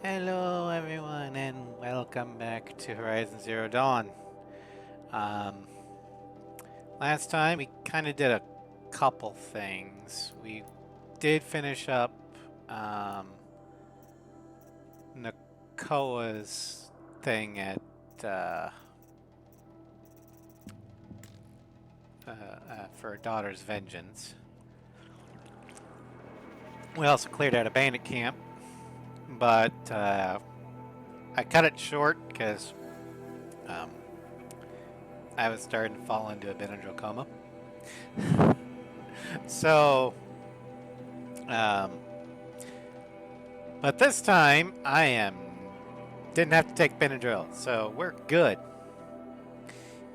Hello everyone and welcome back to Horizon Zero Dawn. Um, Last time we kind of did a couple things. We did finish up um, Nakoa's thing at for Daughter's Vengeance. We also cleared out a bandit camp, but I cut it short because um, I was starting to fall into a Benadryl coma. So, um, but this time I didn't have to take Benadryl, so we're good.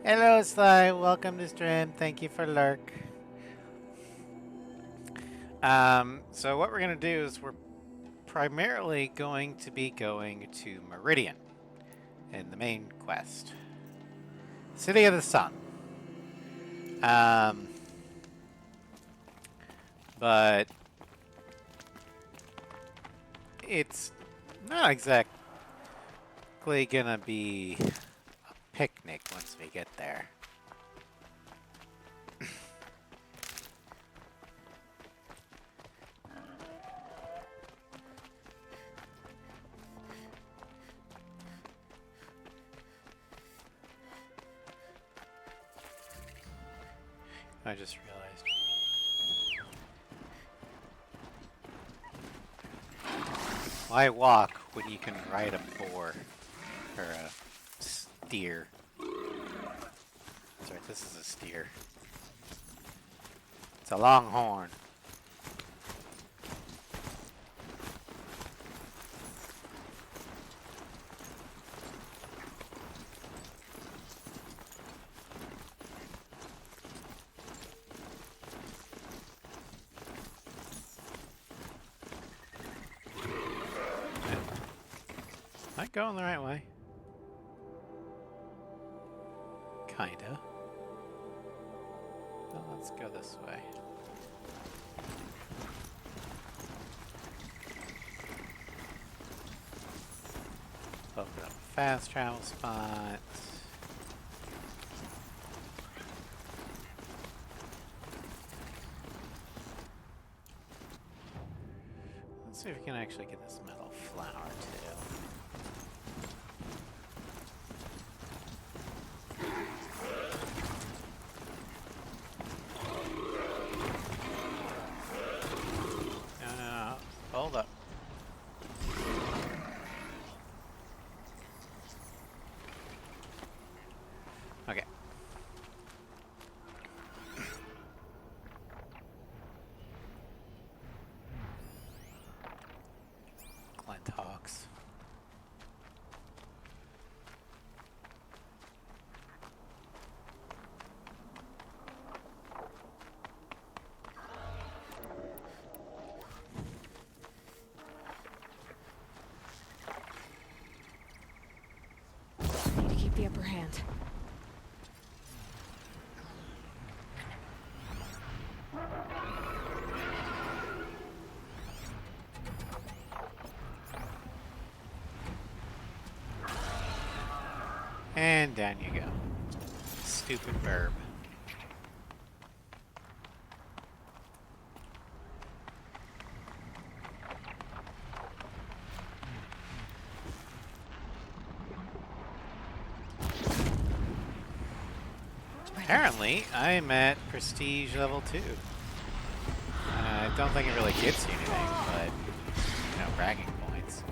Hello, Sly. Welcome to stream. Thank you for lurk. So what we're gonna do is we're primarily going to be going to Meridian in the main quest, City of the Sun. Um, but it's not exactly gonna be a picnic once we get there. I just realized. Why walk when you can ride a boar or a steer? That's right, this is a steer. It's a longhorn. Am I going the right way? Kinda. Well, let's go this way. Open up a fast travel spot. Let's see if we can actually get this metal flower too. No. Hold up. Okay. Glint Hawks. Need to keep the upper hand. And down you go. Stupid verb. Apparently, I'm at prestige level 2. I don't think it really gets you anything, but, you know, bragging points.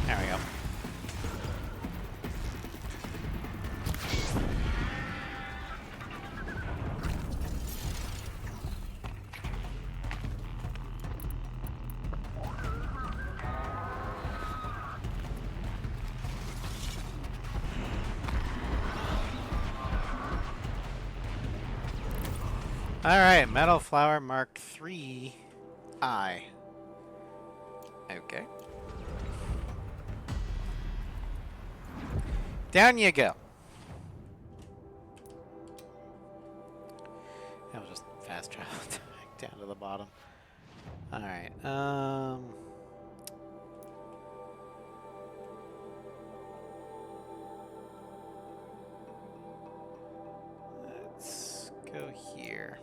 There we go. Alright, Metal Flower Mark 3I. Okay. Down you go. I'll just fast travel down to the bottom. Alright, let's go here.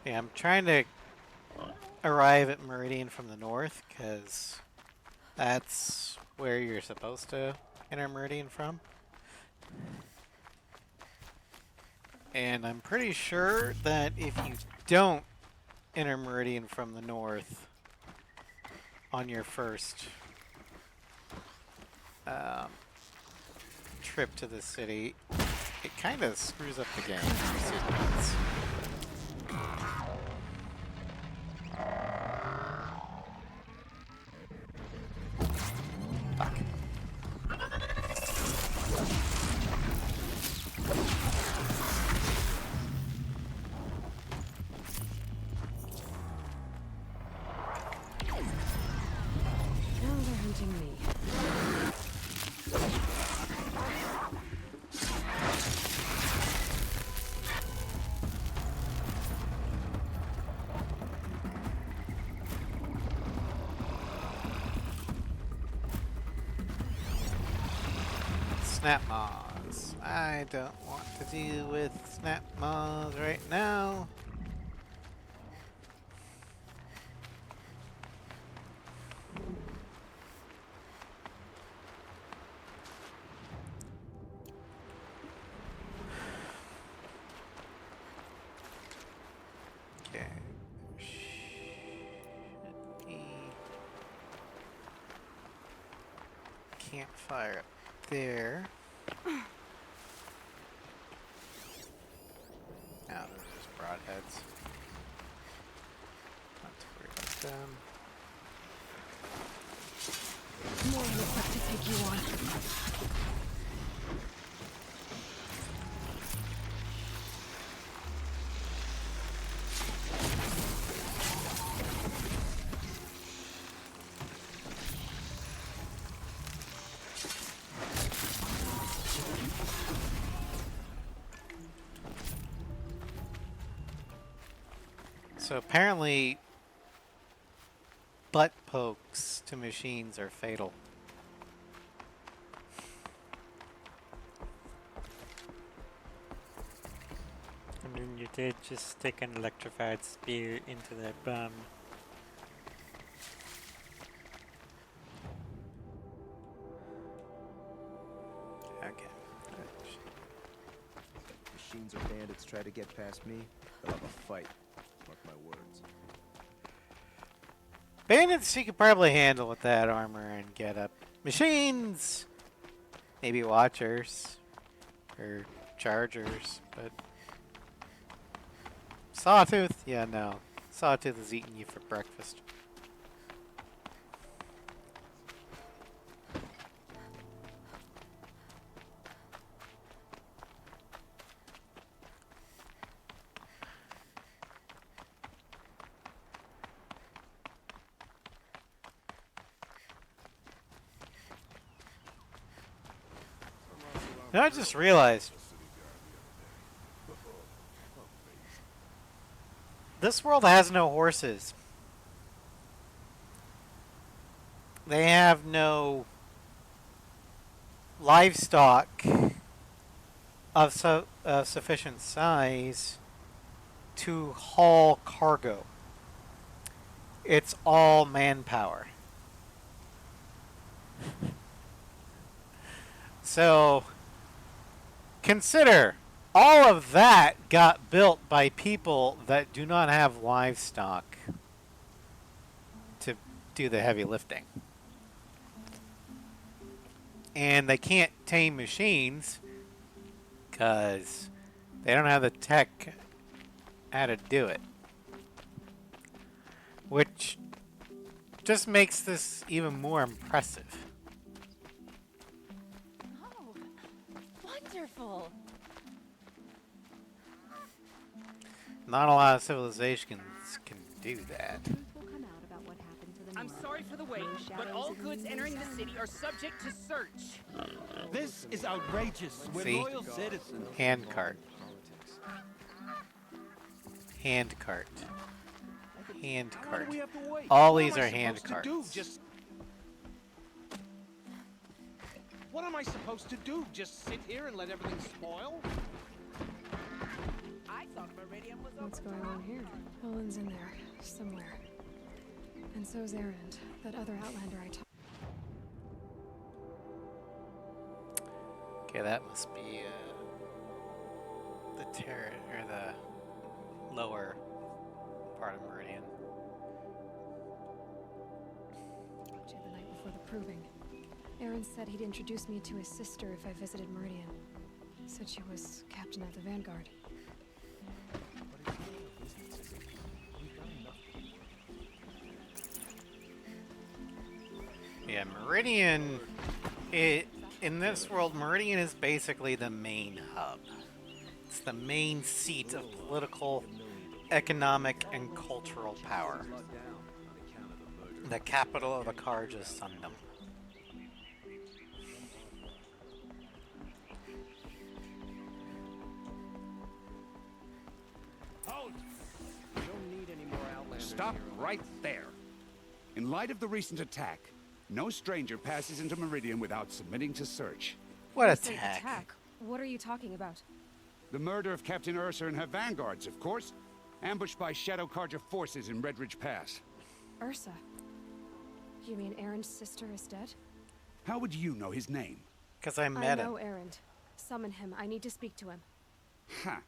Yeah, I'm trying to arrive at Meridian from the north, because that's where you're supposed to enter Meridian from. And I'm pretty sure that if you don't enter Meridian from the north on your first trip to the city, it kind of screws up the game. Fuck. Now they're hunting me. Snap Maws. I don't want to deal with Snap Maws right now. Okay. Should be campfire up there. Now those are just broadheads. Not to worry about them. More than enough to take you on. So apparently, butt pokes to machines are fatal. I mean, you did just stick an electrified spear into their bum. Okay. Machines or bandits try to get past me, they'll have a fight. Mark my words. Bandits you could probably handle with that armor and get up. Machines! Maybe Watchers. Or Chargers, but... Sawtooth? Yeah, no. Sawtooth is eating you for breakfast. I just realized this world has no horses. They have no livestock of sufficient size to haul cargo. It's all manpower. So consider all of that got built by people that do not have livestock to do the heavy lifting. And they can't tame machines because they don't have the tech how to do it. Which just makes this even more impressive. Oh, wonderful. Not a lot of civilizations can do that. Truth will come out about what happened to the I'm Nora. sorry for the wait, No but shadows all in goods the entering the moon's city are subject to search. This is outrageous. We're See? loyal citizens. Hand cart. Politics. Hand cart. Hand How long cart. do we have to wait? All What these am I are hand supposed to do? carts. Just... What am I supposed to do? Just sit here and let everything spoil? I thought Meridian was What's going on here? Olin's in there, somewhere. And so's Erend, that other Outlander I talked. Okay, that must be the terror or the lower part of Meridian. Talked to the night before the proving. Aaron said he'd introduce me to his sister if I visited Meridian. Said she was captain of the Vanguard. Yeah, Meridian. In this world, Meridian is basically the main hub. It's the main seat of political, economic, and cultural power. Locked down on account of the murder. The capital of the Karja Sundom. Halt! We don't need any more Outlanders Stop here. right there. In light of the recent attack, no stranger passes into Meridian without submitting to search. What You say attack? What are you talking about? The murder of Captain Ursa and her vanguards, of course, ambushed by Shadow Karja forces in Redridge Pass. Ursa. You mean Aaron's sister is dead? How would you know his name? Because I I met him. know Aaron. Summon him. I need to speak to him. Ha!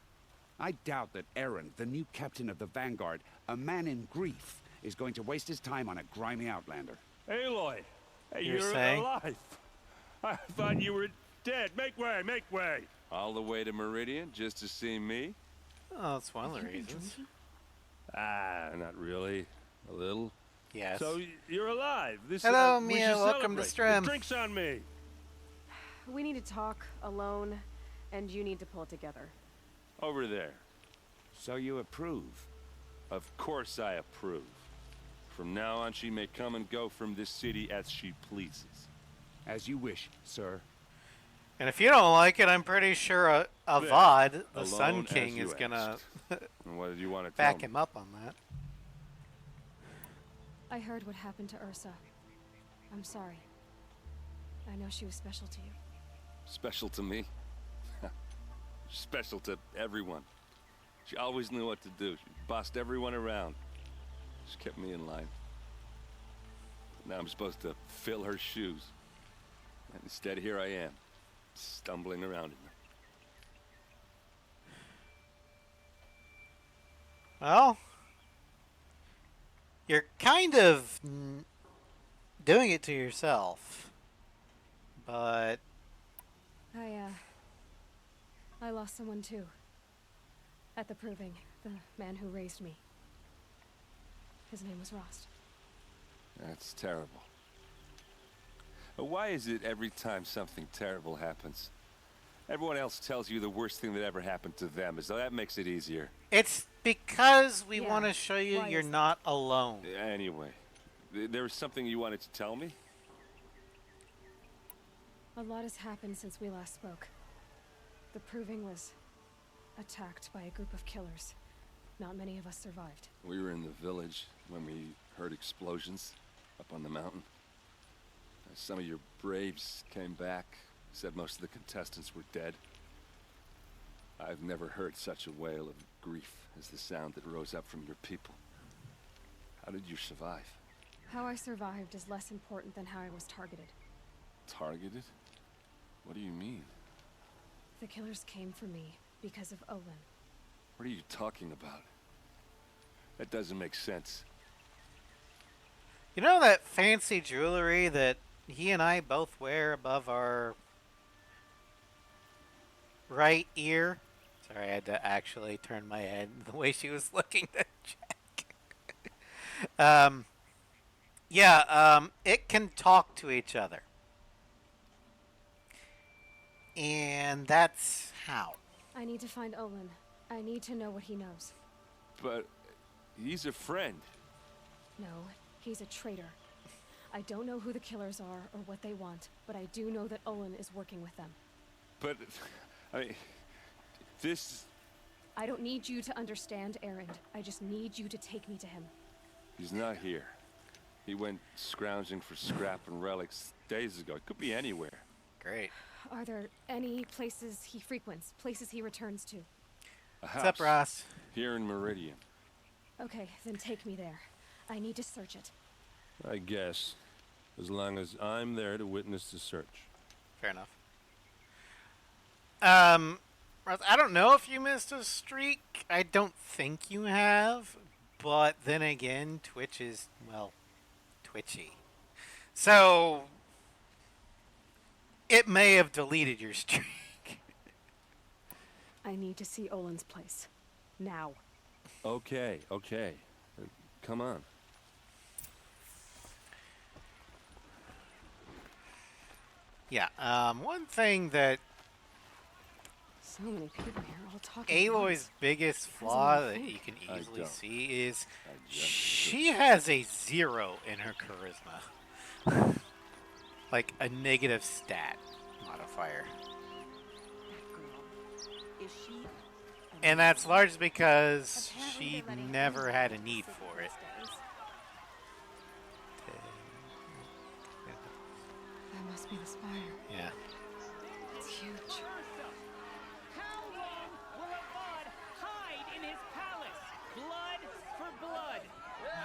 I doubt that Aaron, the new captain of the Vanguard, a man in grief, is going to waste his time on a grimy outlander. Aloy, hey, You're you're saying? alive. I thought you were dead. Make way, make way. All the way to Meridian just to see me? Oh, that's one of the reasons. Ah, not really. A little. Yes. So you're alive. This. Hello, we Mia. should Welcome to celebrate. Strem. The drinks on me. We need to talk alone, and you need to pull it together. Over there. So you approve? Of course I approve. From now on, she may come and go from this city as she pleases. As you wish, sir. And if you don't like it, I'm pretty sure Avad, the Alone Sun as King, you is gonna And what did you want to back tell him me? up on that. I heard what happened to Ursa. I'm sorry. I know she was special to you. Special to me? Special to everyone. She always knew what to do. She bossed everyone around. She kept me in line. Now I'm supposed to fill her shoes. And instead, here I am, stumbling around in them. Well, you're kind of doing it to yourself. But I lost someone too. At the proving, the man who raised me. His name was Rost. That's terrible. But why is it every time something terrible happens, everyone else tells you the worst thing that ever happened to them, as though that makes it easier? it's because we Yeah, want to show you why you're is that? not alone. Anyway, there was something you wanted to tell me? A lot has happened since we last spoke. The proving was attacked by a group of killers. Not many of us survived. We were in the village when we heard explosions up on the mountain. Some of your braves came back, said most of the contestants were dead. I've never heard such a wail of grief as the sound that rose up from your people. How did you survive? How I survived is less important than how I was targeted. Targeted? What do you mean? The killers came for me because of Olin. What are you talking about? That doesn't make sense. You know that fancy jewelry that he and I both wear above our right ear? Sorry, I had to actually turn my head the way she was looking to check. Yeah, it can talk to each other. And that's how. I need to find Olin. I need to know what he knows. But he's a friend. No, he's a traitor. I don't know who the killers are or what they want, but I do know that Olin is working with them. But, I mean, this... I don't need you to understand, Erend. I just need you to take me to him. He's not here. He went scrounging for scrap and relics days ago. It could be anywhere. Great. Are there any places he frequents, places he returns to? A What's up, house Ross? here in Meridian. Okay, then take me there. I need to search it. I guess. As long as I'm there to witness the search. Fair enough. Ross, I don't know if you missed a streak. I don't think you have. But then again, Twitch is, well, twitchy. So, it may have deleted your streak. I need to see Olin's place. Now. Okay. Come on. Yeah, one thing that So many people here all talking. at Aloy's once. biggest How flaw does that anyone you can I easily don't. see is I just- she has a 0 in her charisma. Like a negative stat modifier. Is she? And that's largely because Apparently she they're letting never anyone had a sit need these for it. days. That must be the spire. Yeah. It's huge. How long will Avad hide in his palace? Blood for blood.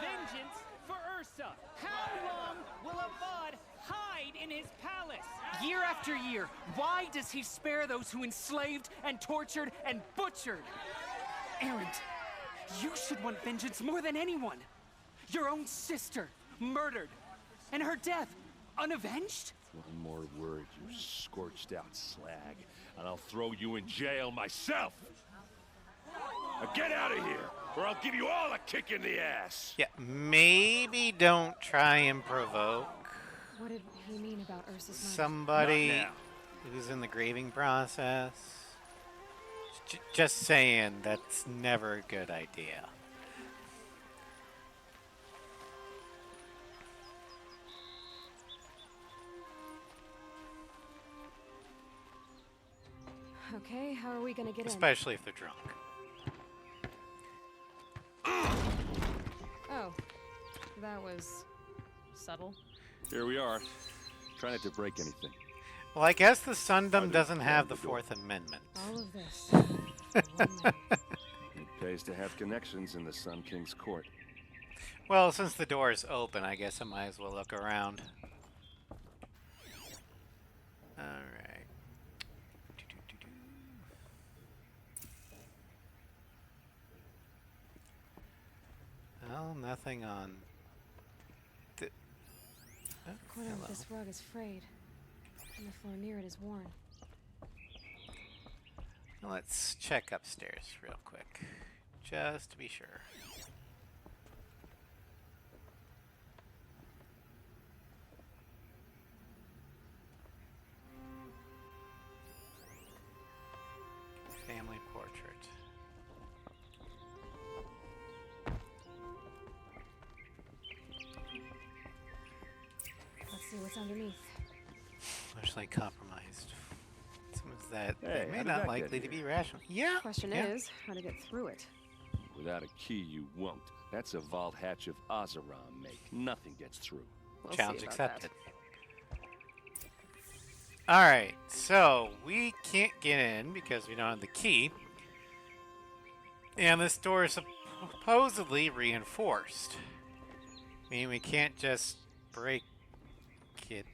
Vengeance for Ursa. How long will Avad hide in his palace? Year after year, why does he spare those who enslaved and tortured and butchered? Erend, you should want vengeance more than anyone. Your own sister, murdered, and her death, unavenged? One more word, you scorched out slag, and I'll throw you in jail myself! Now get out of here, or I'll give you all a kick in the ass! Yeah, maybe don't try and provoke What did he mean about Ursa's murder? somebody Not now. who's in the grieving process. Just saying, that's never a good idea. Okay, how are we gonna get Especially if they're drunk. in? Oh, that was subtle. Here we are. Try not to break anything. Well, I guess the Sundom Either doesn't have the open the door. 4th Amendment. All of this. for one night. It pays to have connections in the Sun King's court. Well, since the door is open, I guess I might as well look around. Alright. Well, nothing on... Oh, Corner hello. of this rug is frayed, and the floor near it is worn. Let's check upstairs real quick, just to be sure. Family portrait. Let's see what's underneath. Largely compromised. Seems that Hey, they how may did not that likely get to here? be rational. Yeah. Question yeah. is, how to get through it. Without a key, you won't. That's a vault hatch of Ozeron make. Nothing gets through. We'll Challenge see about accepted. that. Alright, so we can't get in because we don't have the key. And this door is supposedly reinforced. I mean, we can't just break it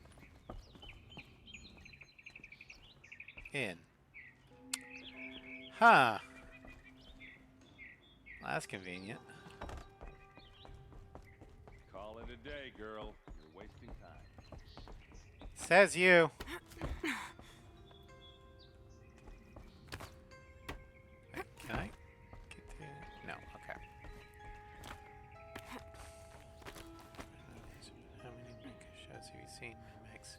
in. Huh. Well, that's convenient. Call it a day, girl. You're wasting time. Says you. Wait, can I get to... No, okay. seen mix.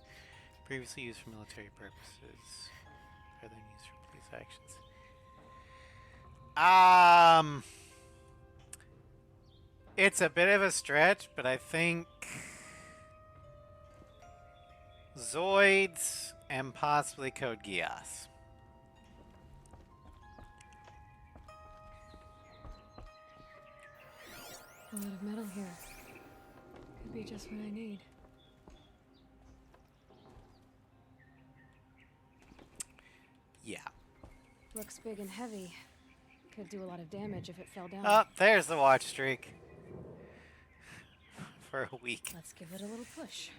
Previously used for military purposes, rather than used for police actions. It's a bit of a stretch, but I think Zoids and possibly Code Geass. A lot of metal here. Could be just what I need. Yeah. Looks big and heavy. Could do a lot of damage if it fell down. Oh, there's the watch streak. For a week. Let's give it a little push.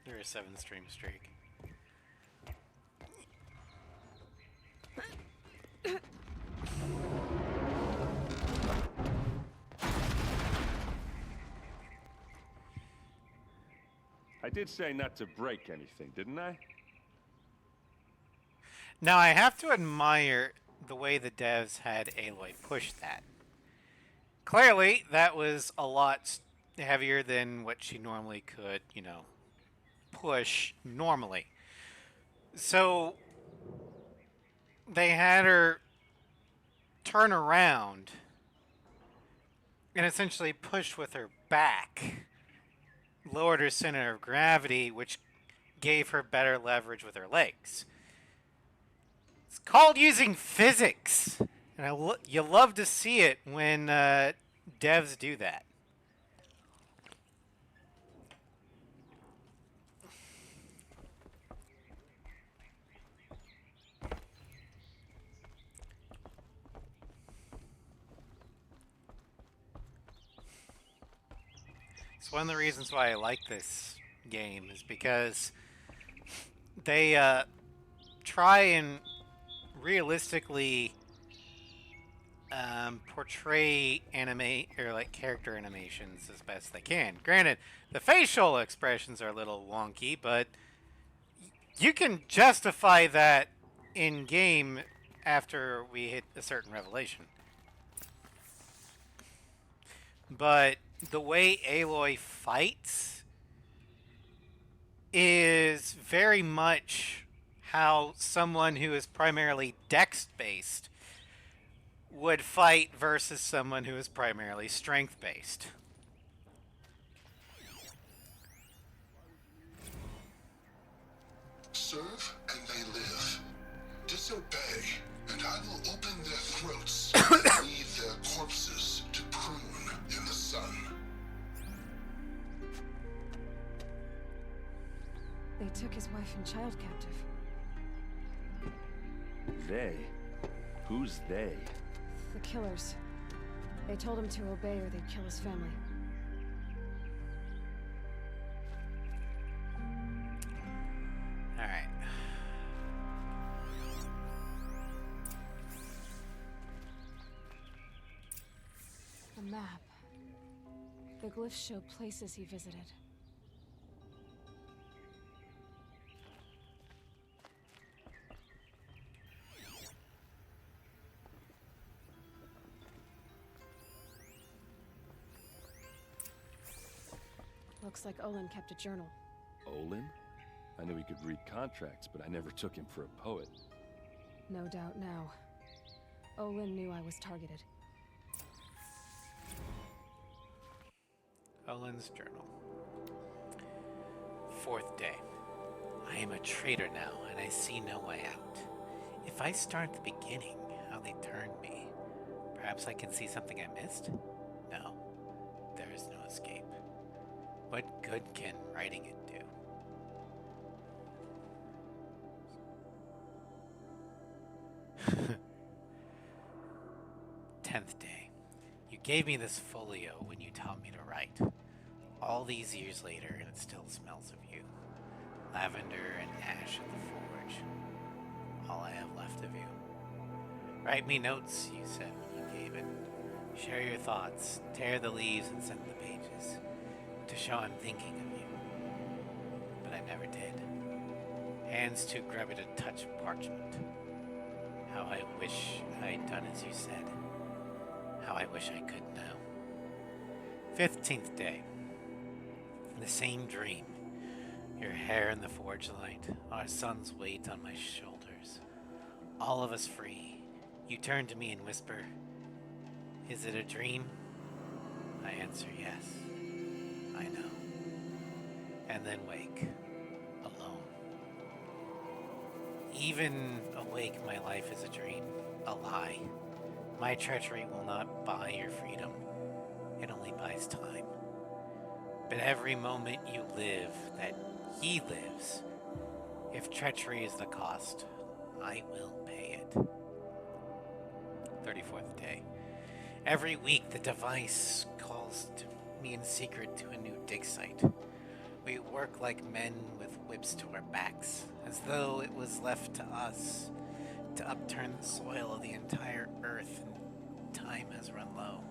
Or a 7-stream streak. I did say not to break anything, didn't I? Now, I have to admire the way the devs had Aloy push that. Clearly, that was a lot heavier than what she normally could, you know, push normally. So, they had her turn around and essentially push with her back, lowered her center of gravity, which gave her better leverage with her legs. It's called using physics, and you love to see it when devs do that. It's one of the reasons why I like this game is because they try and realistically portray anime or like character animations as best they can. Granted, the facial expressions are a little wonky, but you can justify that in game after we hit a certain revelation. But the way Aloy fights is very much how someone who is primarily dex-based would fight versus someone who is primarily strength-based. Serve and they live. Disobey, and I will open their throats and leave their corpses to prune in the sun. They took his wife and child captive. They? Who's they? The killers. They told him to obey or they'd kill his family. Alright. A map. The glyphs show places he visited. Looks like Olin kept a journal. Olin? I knew he could read contracts, but I never took him for a poet. No doubt now. Olin knew I was targeted. Olin's journal. 4th day. I am a traitor now, and I see no way out. If I start at the beginning, how they turned me, perhaps I can see something I missed? No. There is no escape. What good can writing it do? Tenth day. You gave me this folio when you taught me to write. All these years later, and it still smells of you. Lavender and ash at the forge. All I have left of you. Write me notes, you said when you gave it. Share your thoughts, tear the leaves and send the pages. To show I'm thinking of you. But I never did. Hands too grubby to touch parchment. How I wish I'd done as you said. How I wish I could now. 15th day. The same dream. Your hair in the forge light, our son's weight on my shoulders. All of us free. You turn to me and whisper, "Is it a dream?" I answer yes. I know. And then wake. Alone. Even awake, my life is a dream. A lie. My treachery will not buy your freedom. It only buys time. But every moment you live, that he lives, if treachery is the cost, I will pay it. 34th day. Every week the device calls to me in secret to a new dig site. We work like men with whips to our backs, as though it was left to us to upturn the soil of the entire earth, and time has run low.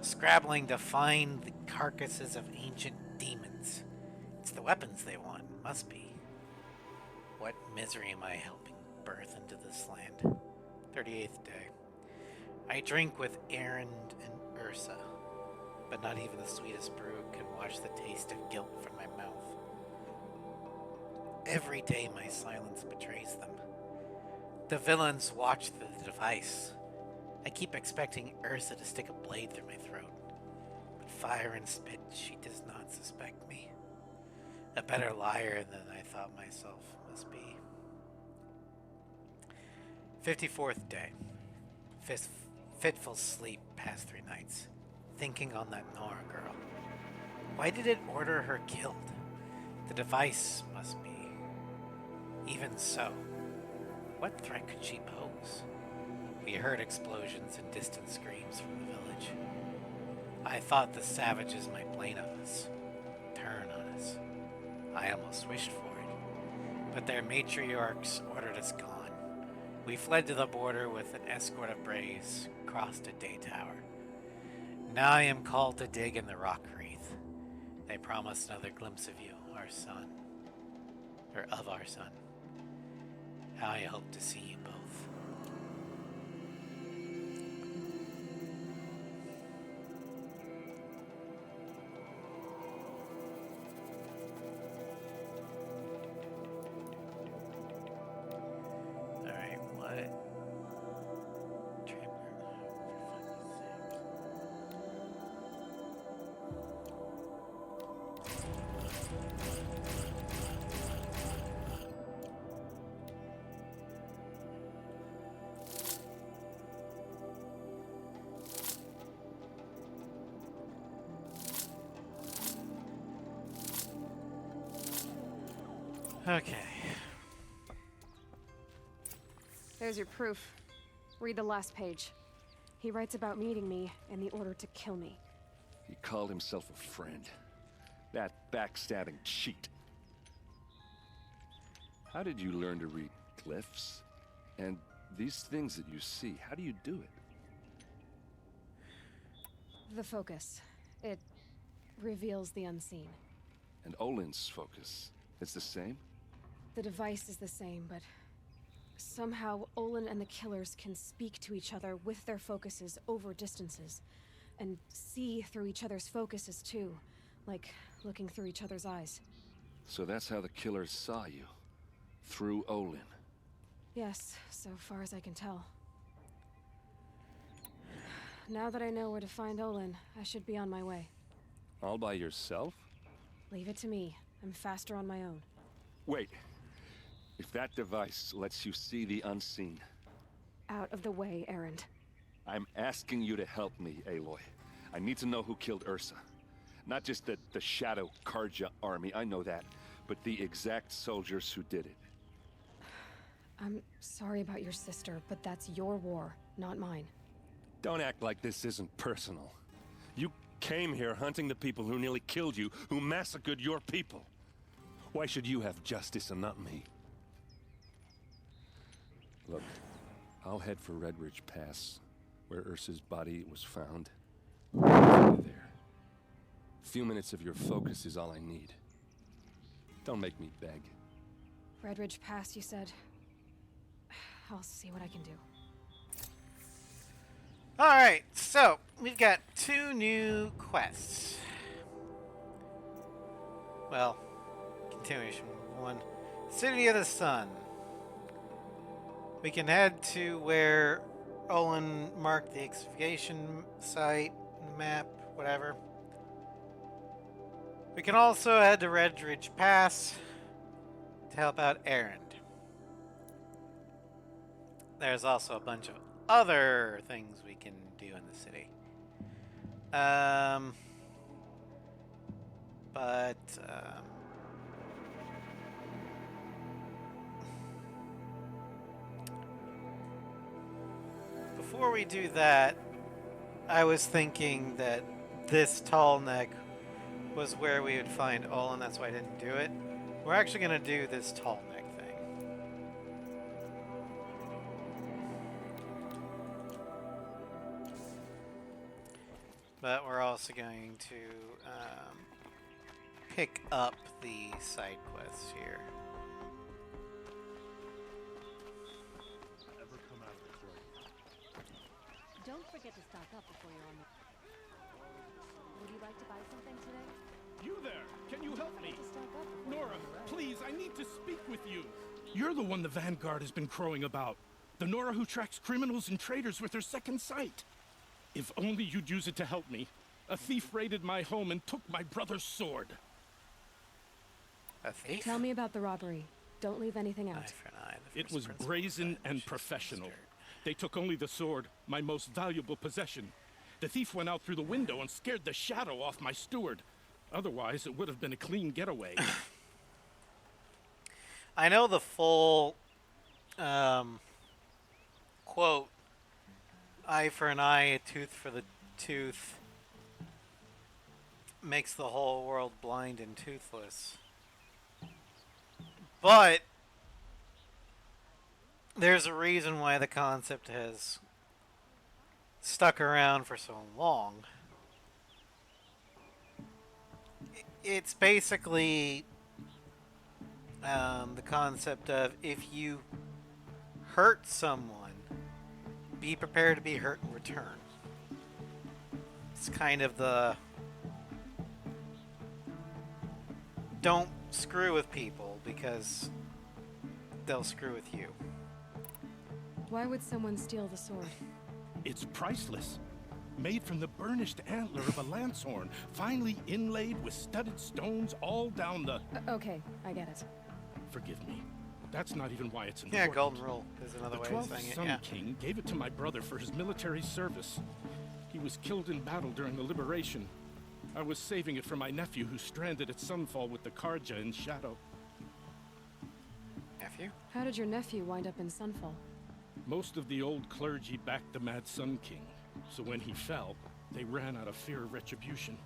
Scrabbling to find the carcasses of ancient demons. It's the weapons they want, must be. What misery am I helping birth into this land? 38th day. I drink with Aaron and Ursa, but not even the sweetest brew can wash the taste of guilt from my mouth. Every day my silence betrays them. The villains watch the device. I keep expecting Ursa to stick a blade through my throat. But fire and spit, she does not suspect me. A better liar than I thought myself must be. 54th day. Fitful sleep past 3 nights, thinking on that Nora girl. Why did it order her killed? The device must be. Even so, what threat could she pose? We heard explosions and distant screams from the village. I thought the savages might blame us, turn on us. I almost wished for it, but their matriarchs ordered us gone. We fled to the border with an escort of braves, crossed a day tower. Now I am called to dig in the rock wreath. They promised another glimpse of you, our son. Or of our son. How I hope to see you both. Alright, what? Okay. There's your proof. Read the last page. He writes about meeting me and the order to kill me. He called himself a friend. That backstabbing cheat. How did you learn to read glyphs? And these things that you see, how do you do it? The focus. It reveals the unseen. And Olin's focus, it's the same? The device is the same, but somehow Olin and the killers can speak to each other with their focuses over distances, and see through each other's focuses too, like looking through each other's eyes. So that's how the killers saw you? Through Olin? Yes, so far as I can tell. Now that I know where to find Olin, I should be on my way. All by yourself? Leave it to me. I'm faster on my own. Wait. If that device lets you see the unseen... Out of the way, Erend. I'm asking you to help me, Aloy. I need to know who killed Ursa. Not just the Shadow Karja army, I know that, but the exact soldiers who did it. I'm sorry about your sister, but that's your war, not mine. Don't act like this isn't personal. You came here hunting the people who nearly killed you, who massacred your people. Why should you have justice and not me? Look, I'll head for Redridge Pass, where Ursa's body was found. There. A few minutes of your focus is all I need. Don't make me beg. Redridge Pass, you said? I'll see what I can do. Alright, so we've got 2 new quests. Well, continuation. 1. City of the Sun. We can head to where Olin marked the excavation site, map, whatever. We can also head to Red Ridge Pass to help out Erend. There's also a bunch of other things we can do in the city. Before we do that, I was thinking that this tall neck was where we would find Olin, that's why I didn't do it. We're actually going to do this tall neck thing. But we're also going to pick up the side quests here. Don't forget to stock up before you're on the... Would you like to buy something today? You there! Can you help me? To stock up before Nora, you're on the road. please, I need to speak with you. You're the one the Vanguard has been crowing about. The Nora who tracks criminals and traitors with her second sight. If only you'd use it to help me. A thief raided my home and took my brother's sword. A thief? Tell me about the robbery. Don't leave anything Eye out. for an eye, the It first was principle brazen of and vengeance is professional. dirt. They took only the sword, my most valuable possession. The thief went out through the window and scared the shadow off my steward. Otherwise, it would have been a clean getaway. I know the full quote, eye for an eye, a tooth for the tooth, makes the whole world blind and toothless. But there's a reason why the concept has stuck around for so long. It's basically the concept of if you hurt someone, be prepared to be hurt in return. It's kind of the don't screw with people because they'll screw with you. Why would someone steal the sword? It's priceless. Made from the burnished antler of a lancehorn, finely inlaid with studded stones all down the... Okay, I get it. Forgive me. That's not even why it's Yeah, important. golden rule is another The way of 12th saying it. Sun Yeah. King gave it to my brother for his military service. He was killed in battle during the liberation. I was saving it for my nephew who's stranded at Sunfall with the Karja in Shadow. Nephew? How did your nephew wind up in Sunfall? Most of the old clergy backed the Mad Sun King, so when he fell, they ran out of fear of retribution.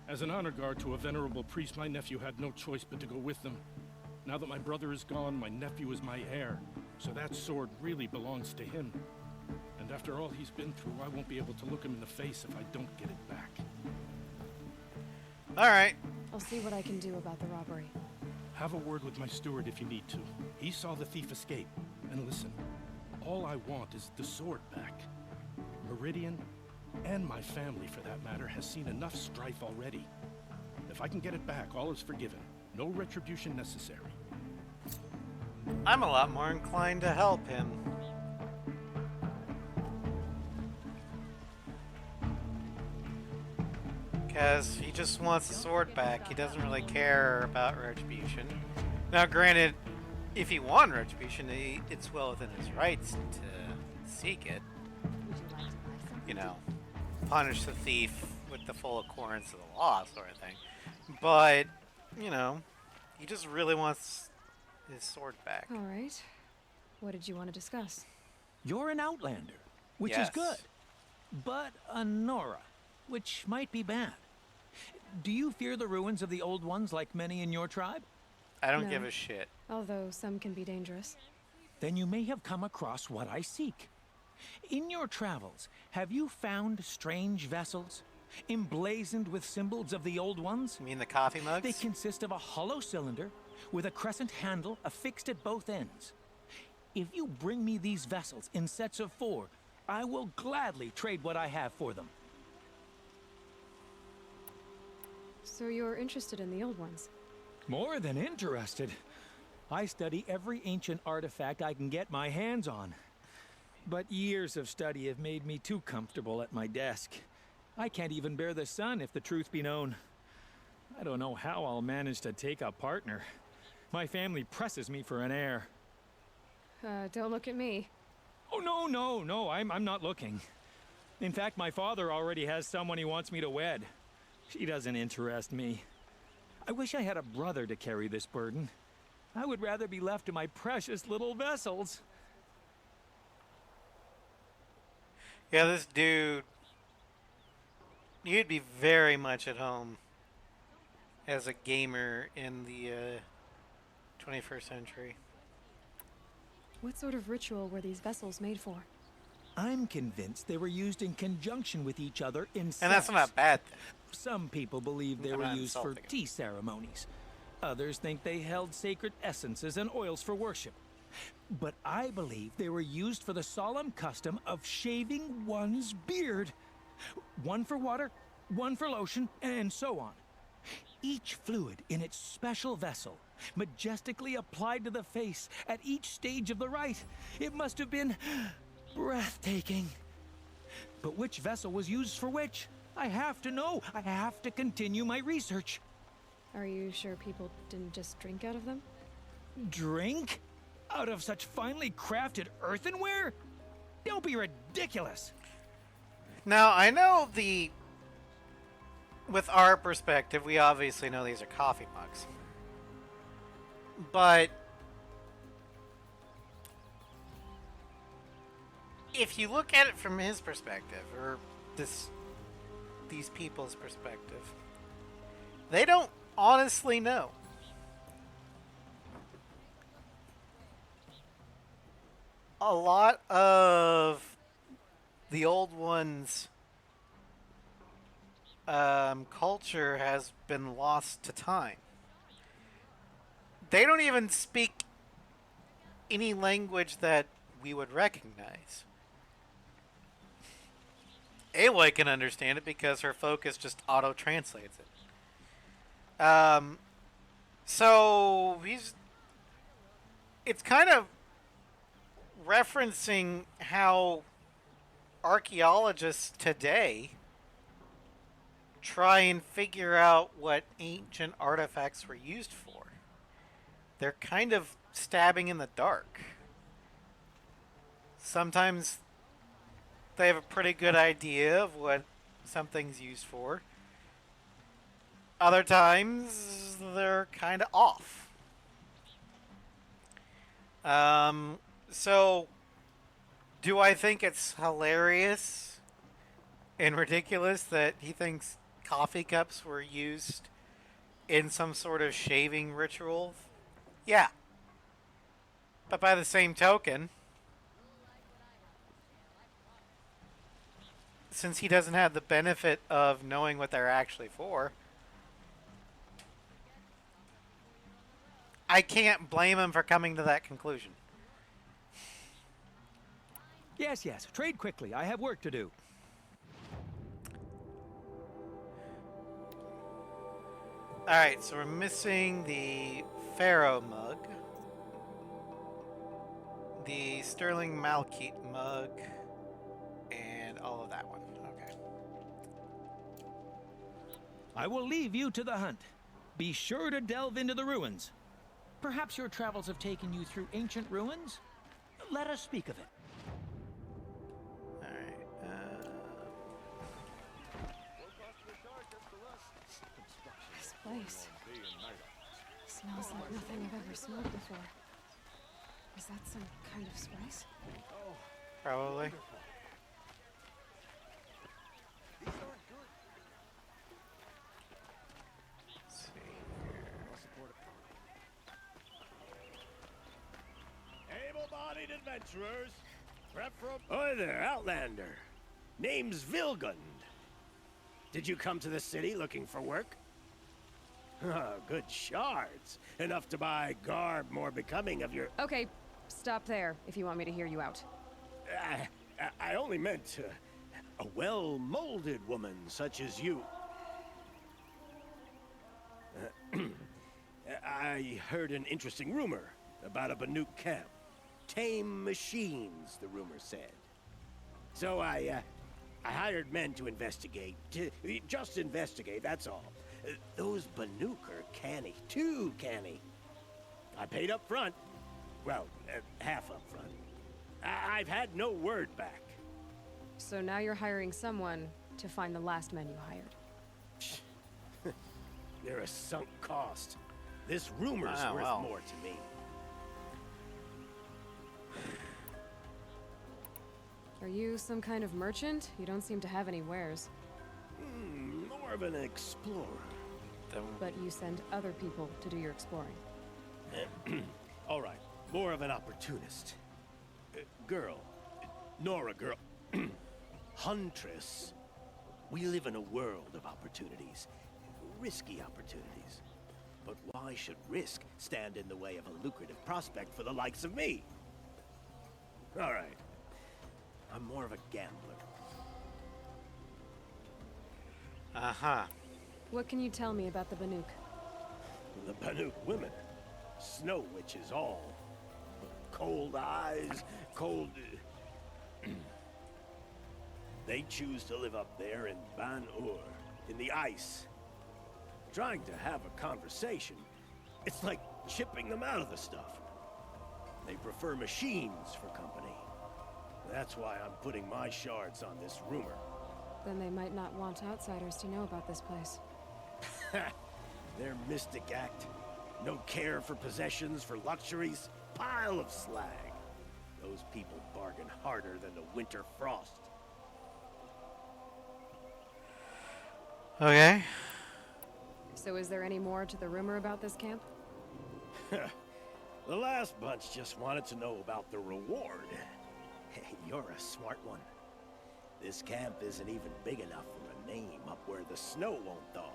As an honor guard to a venerable priest, my nephew had no choice but to go with them. Now that my brother is gone, my nephew is my heir, so that sword really belongs to him. And after all he's been through, I won't be able to look him in the face if I don't get it back. Alright. I'll see what I can do about the robbery. Have a word with my steward if you need to. He saw the thief escape. And listen, all I want is the sword back. Meridian, and my family for that matter, has seen enough strife already. If I can get it back, all is forgiven. No retribution necessary. I'm a lot more inclined to help him. Because he just wants the sword back. He doesn't really care about retribution. Now, granted, if he won retribution, it's well within his rights to seek it. Would you like to buy something? You know, punish the thief with the full accordance of the law, sort of thing. But, you know, he just really wants his sword back. All right. What did you want to discuss? You're an outlander, which Yes. is good. But a Nora, which might be bad. Do you fear the ruins of the old ones like many in your tribe? I don't No. give a shit. Although some can be dangerous. Then you may have come across what I seek. In your travels, have you found strange vessels, emblazoned with symbols of the old ones? You mean the coffee mugs? They consist of a hollow cylinder with a crescent handle affixed at both ends. If you bring me these vessels in sets of 4, I will gladly trade what I have for them. So you're interested in the old ones? More than interested. I study every ancient artifact I can get my hands on. But years of study have made me too comfortable at my desk. I can't even bear the sun, if the truth be known. I don't know how I'll manage to take a partner. My family presses me for an heir. Don't look at me. Oh, no, I'm not looking. In fact, my father already has someone he wants me to wed. She doesn't interest me. I wish I had a brother to carry this burden. I would rather be left to my precious little vessels. Yeah, this dude, you'd be very much at home as a gamer in the 21st century. What sort of ritual were these vessels made for? I'm convinced they were used in conjunction with each other in sex. And that's not a bad thing. Some people believe they I'm were not used for insulting tea ceremonies. Others think they held sacred essences and oils for worship. But I believe they were used for the solemn custom of shaving one's beard. One for water, one for lotion, and so on. Each fluid in its special vessel, majestically applied to the face at each stage of the rite. It must have been breathtaking. But which vessel was used for which? I have to know. I have to continue my research. Are you sure people didn't just drink out of them? Drink? Out of such finely crafted earthenware? Don't be ridiculous. Now, I know with our perspective, we obviously know these are coffee mugs. But if you look at it from his perspective, or these people's perspective, they don't honestly know. A lot of the old ones' culture has been lost to time. They don't even speak any language that we would recognize. Aloy can understand it because her focus just auto-translates it. So it's kind of referencing how archaeologists today try and figure out what ancient artifacts were used for. They're kind of stabbing in the dark. Sometimes they have a pretty good idea of what something's used for. Other times, they're kind of off. So, do I think it's hilarious and ridiculous that he thinks coffee cups were used in some sort of shaving ritual? Yeah. But by the same token, since he doesn't have the benefit of knowing what they're actually for, I can't blame him for coming to that conclusion. Yes, trade quickly. I have work to do. Alright, so we're missing the Pharaoh mug, the Sterling Malkeet mug, and all of that one. Okay. I will leave you to the hunt. Be sure to delve into the ruins. Perhaps your travels have taken you through ancient ruins? Let us speak of it. This place smells like nothing I've ever smelled before. Is that some kind of spice? Probably. Let's see here. Able-bodied adventurers, prep for a... Hi there, Outlander. Name's Vilgund. Did you come to the city looking for work? Good shards. Enough to buy garb more becoming of your... Okay, stop there if you want me to hear you out. I only meant a well-molded woman such as you. I heard an interesting rumor about a Banuk camp. Tame machines, the rumor said. So I hired men to investigate. Just investigate, that's all. Those Banuk are canny, too canny. I paid up front. Well, half up front. I've had no word back. So now you're hiring someone to find the last men you hired. They're a sunk cost. This rumor's Ah, worth well. more to me. Are you some kind of merchant? You don't seem to have any wares. More of an explorer. But you send other people to do your exploring. All right, more of an opportunist. Girl, Nora girl, Huntress. We live in a world of opportunities, risky opportunities. But why should risk stand in the way of a lucrative prospect for the likes of me? All right, I'm more of a gambler. Uh-huh. What can you tell me about the Banuk? The Banuk women, snow witches all. Cold eyes, cold... They choose to live up there in Ban-Ur, in the ice. Trying to have a conversation, it's like chipping them out of the stuff. They prefer machines for company. That's why I'm putting my shards on this rumor. Then they might not want outsiders to know about this place. Their mystic act. No care for possessions, for luxuries. Pile of slag. Those people bargain harder than the winter frost. Okay. So is there any more to the rumor about this camp? The last bunch just wanted to know about the reward. Hey, you're a smart one. This camp isn't even big enough for a name up where the snow won't thaw.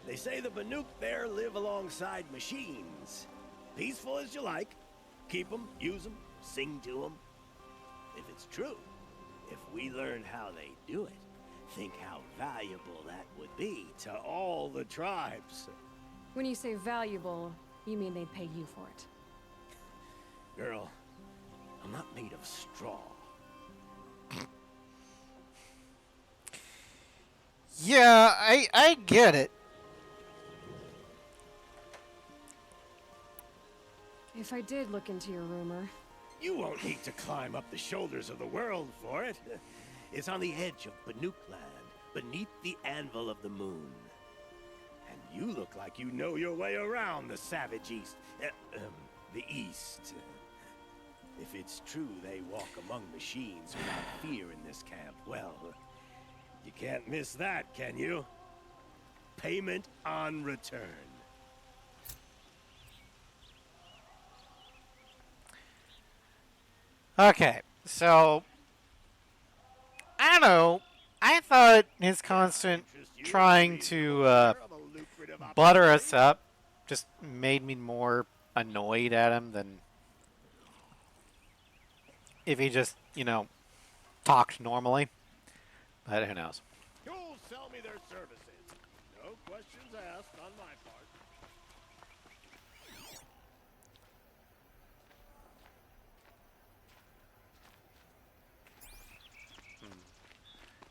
They say the Banuk there live alongside machines. Peaceful as you like. Keep them, use them, sing to them. If it's true, if we learned how they do it, think how valuable that would be to all the tribes. When you say valuable, you mean they'd pay you for it. Girl, I'm not made of straw. Yeah, I get it. If I did look into your rumor... You won't need to climb up the shoulders of the world for it. It's on the edge of Banuk land, beneath the anvil of the moon. And you look like you know your way around the savage east. The east. If it's true they walk among machines without fear in this camp, well, you can't miss that, can you? Payment on return. Okay, so I don't know. I thought his constant trying to butter us up just made me more annoyed at him than if he just, you know, talked normally. But who knows? You'll sell me their services. No questions asked on my part.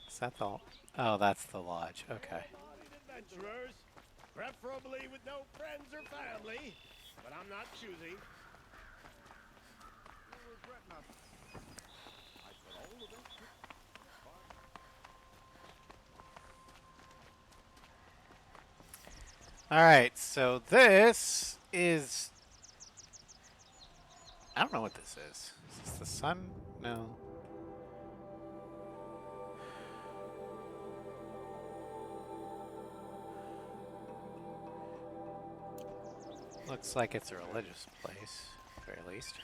Is that the... Oh, that's the lodge. Okay. Adventurers, preferably with no friends or family, but I'm not choosy. Alright, so this is... I don't know what this is. Is this the sun? No. Looks like it's a religious place, at the very least.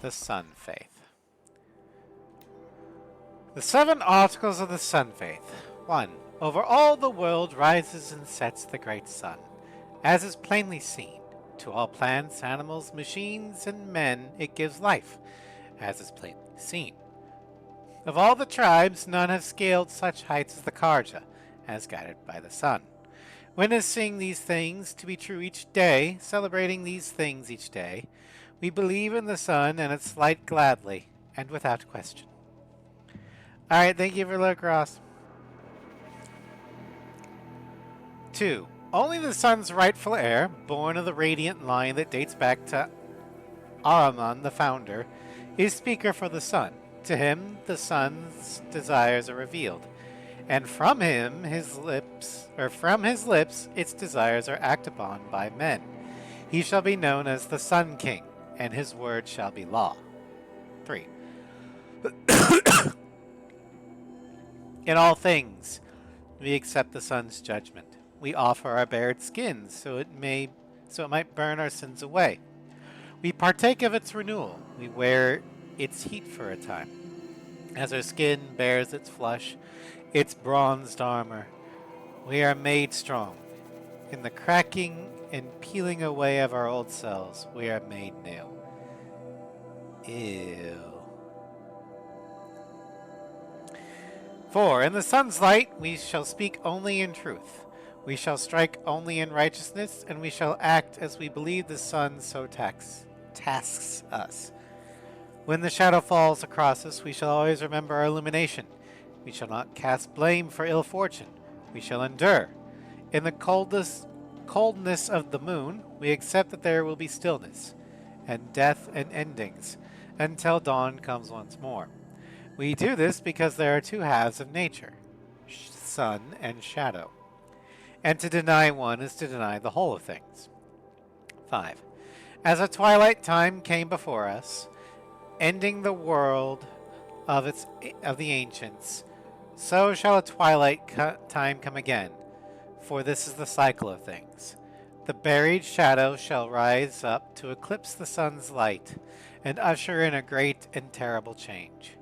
The Sun Faith. The 7 Articles of the Sun Faith. 1. Over all the world rises and sets the great sun, as is plainly seen. To all plants, animals, machines, and men it gives life, as is plainly seen. Of all the tribes, none have scaled such heights as the Karja, as guided by the sun. Witnessing these things to be true each day, celebrating these things each day, we believe in the sun and its light gladly and without question. Alright, thank you for Lacrosse. 2. Only the sun's rightful heir, born of the radiant line that dates back to Ahriman, the founder, is speaker for the sun. To him, the sun's desires are revealed, and from his lips, its desires are acted upon by men. He shall be known as the Sun King, and his word shall be law. 3. In all things, we accept the sun's judgment. We offer our bared skins, so it might burn our sins away. We partake of its renewal. We wear its heat for a time. As our skin bears its flush, its bronzed armor, we are made strong. In the cracking and peeling away of our old selves, we are made new. Ew. 4. In the sun's light, we shall speak only in truth. We shall strike only in righteousness, and we shall act as we believe the sun so tasks us. When the shadow falls across us, we shall always remember our illumination. We shall not cast blame for ill fortune. We shall endure. In the coldness of the moon, we accept that there will be stillness, and death and endings, until dawn comes once more. We do this because there are two halves of nature, sun and shadow. And to deny one is to deny the whole of things. 5. As a twilight time came before us, ending the world of the ancients, so shall a twilight time come again, for this is the cycle of things. The buried shadow shall rise up to eclipse the sun's light, and usher in a great and terrible change.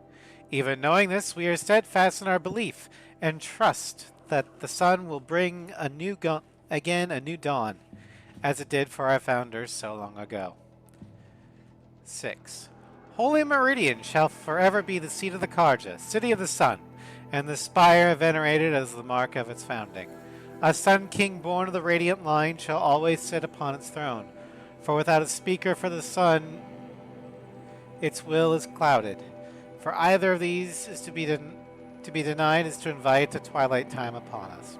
Even knowing this, we are steadfast in our belief, and trust that the sun will bring a new dawn, as it did for our founders so long ago. 6. Holy Meridian shall forever be the seat of the Carja, city of the sun, and the spire venerated as the mark of its founding. A sun king born of the radiant line shall always sit upon its throne, for without a speaker for the sun, its will is clouded. For either of these is to be denied is to invite a twilight time upon us.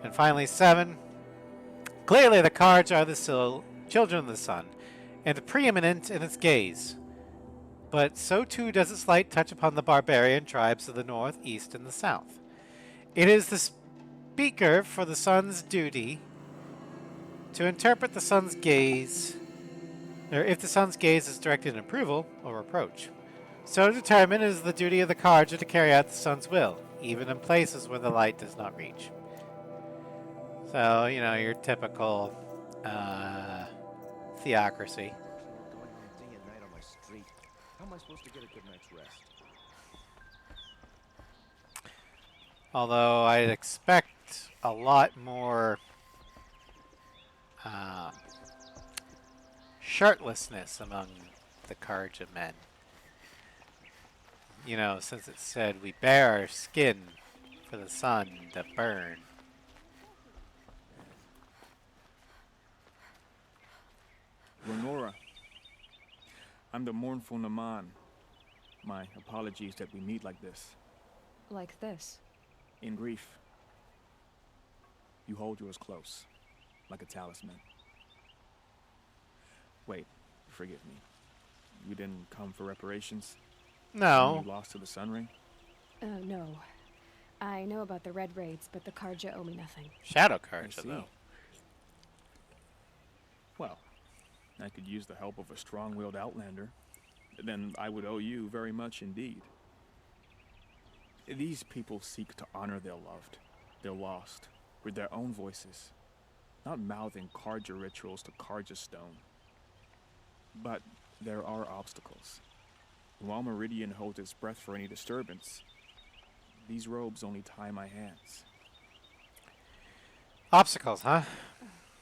And finally, 7. Clearly the Carja are the children of the sun, and preeminent in its gaze. But so too does its light touch upon the barbarian tribes of the north, east, and the south. It is the speaker for the sun's duty to interpret the sun's gaze, or if the sun's gaze is directed in approval or reproach. So determined is the duty of the Carja to carry out the sun's will, even in places where the light does not reach. So, your typical theocracy. Going on day and night on my street. How am I supposed to get a good night's rest? Although I'd expect a lot more shirtlessness among the Carja men. Since it said we bear our skin for the sun to burn. Renora, I'm the mournful Naman. My apologies that we meet like this. Like this? In grief. You hold yours close, like a talisman. Wait, forgive me. You didn't come for reparations? No. You lost to the Sun Ring? No. I know about the Red Raids, but the Carja owe me nothing. Shadow Carja, though. Well, I could use the help of a strong-willed outlander. Then I would owe you very much indeed. These people seek to honor their loved, their lost, with their own voices, not mouthing Carja rituals to Carja stone. But there are obstacles. While Meridian holds its breath for any disturbance, these robes only tie my hands. Obstacles, huh?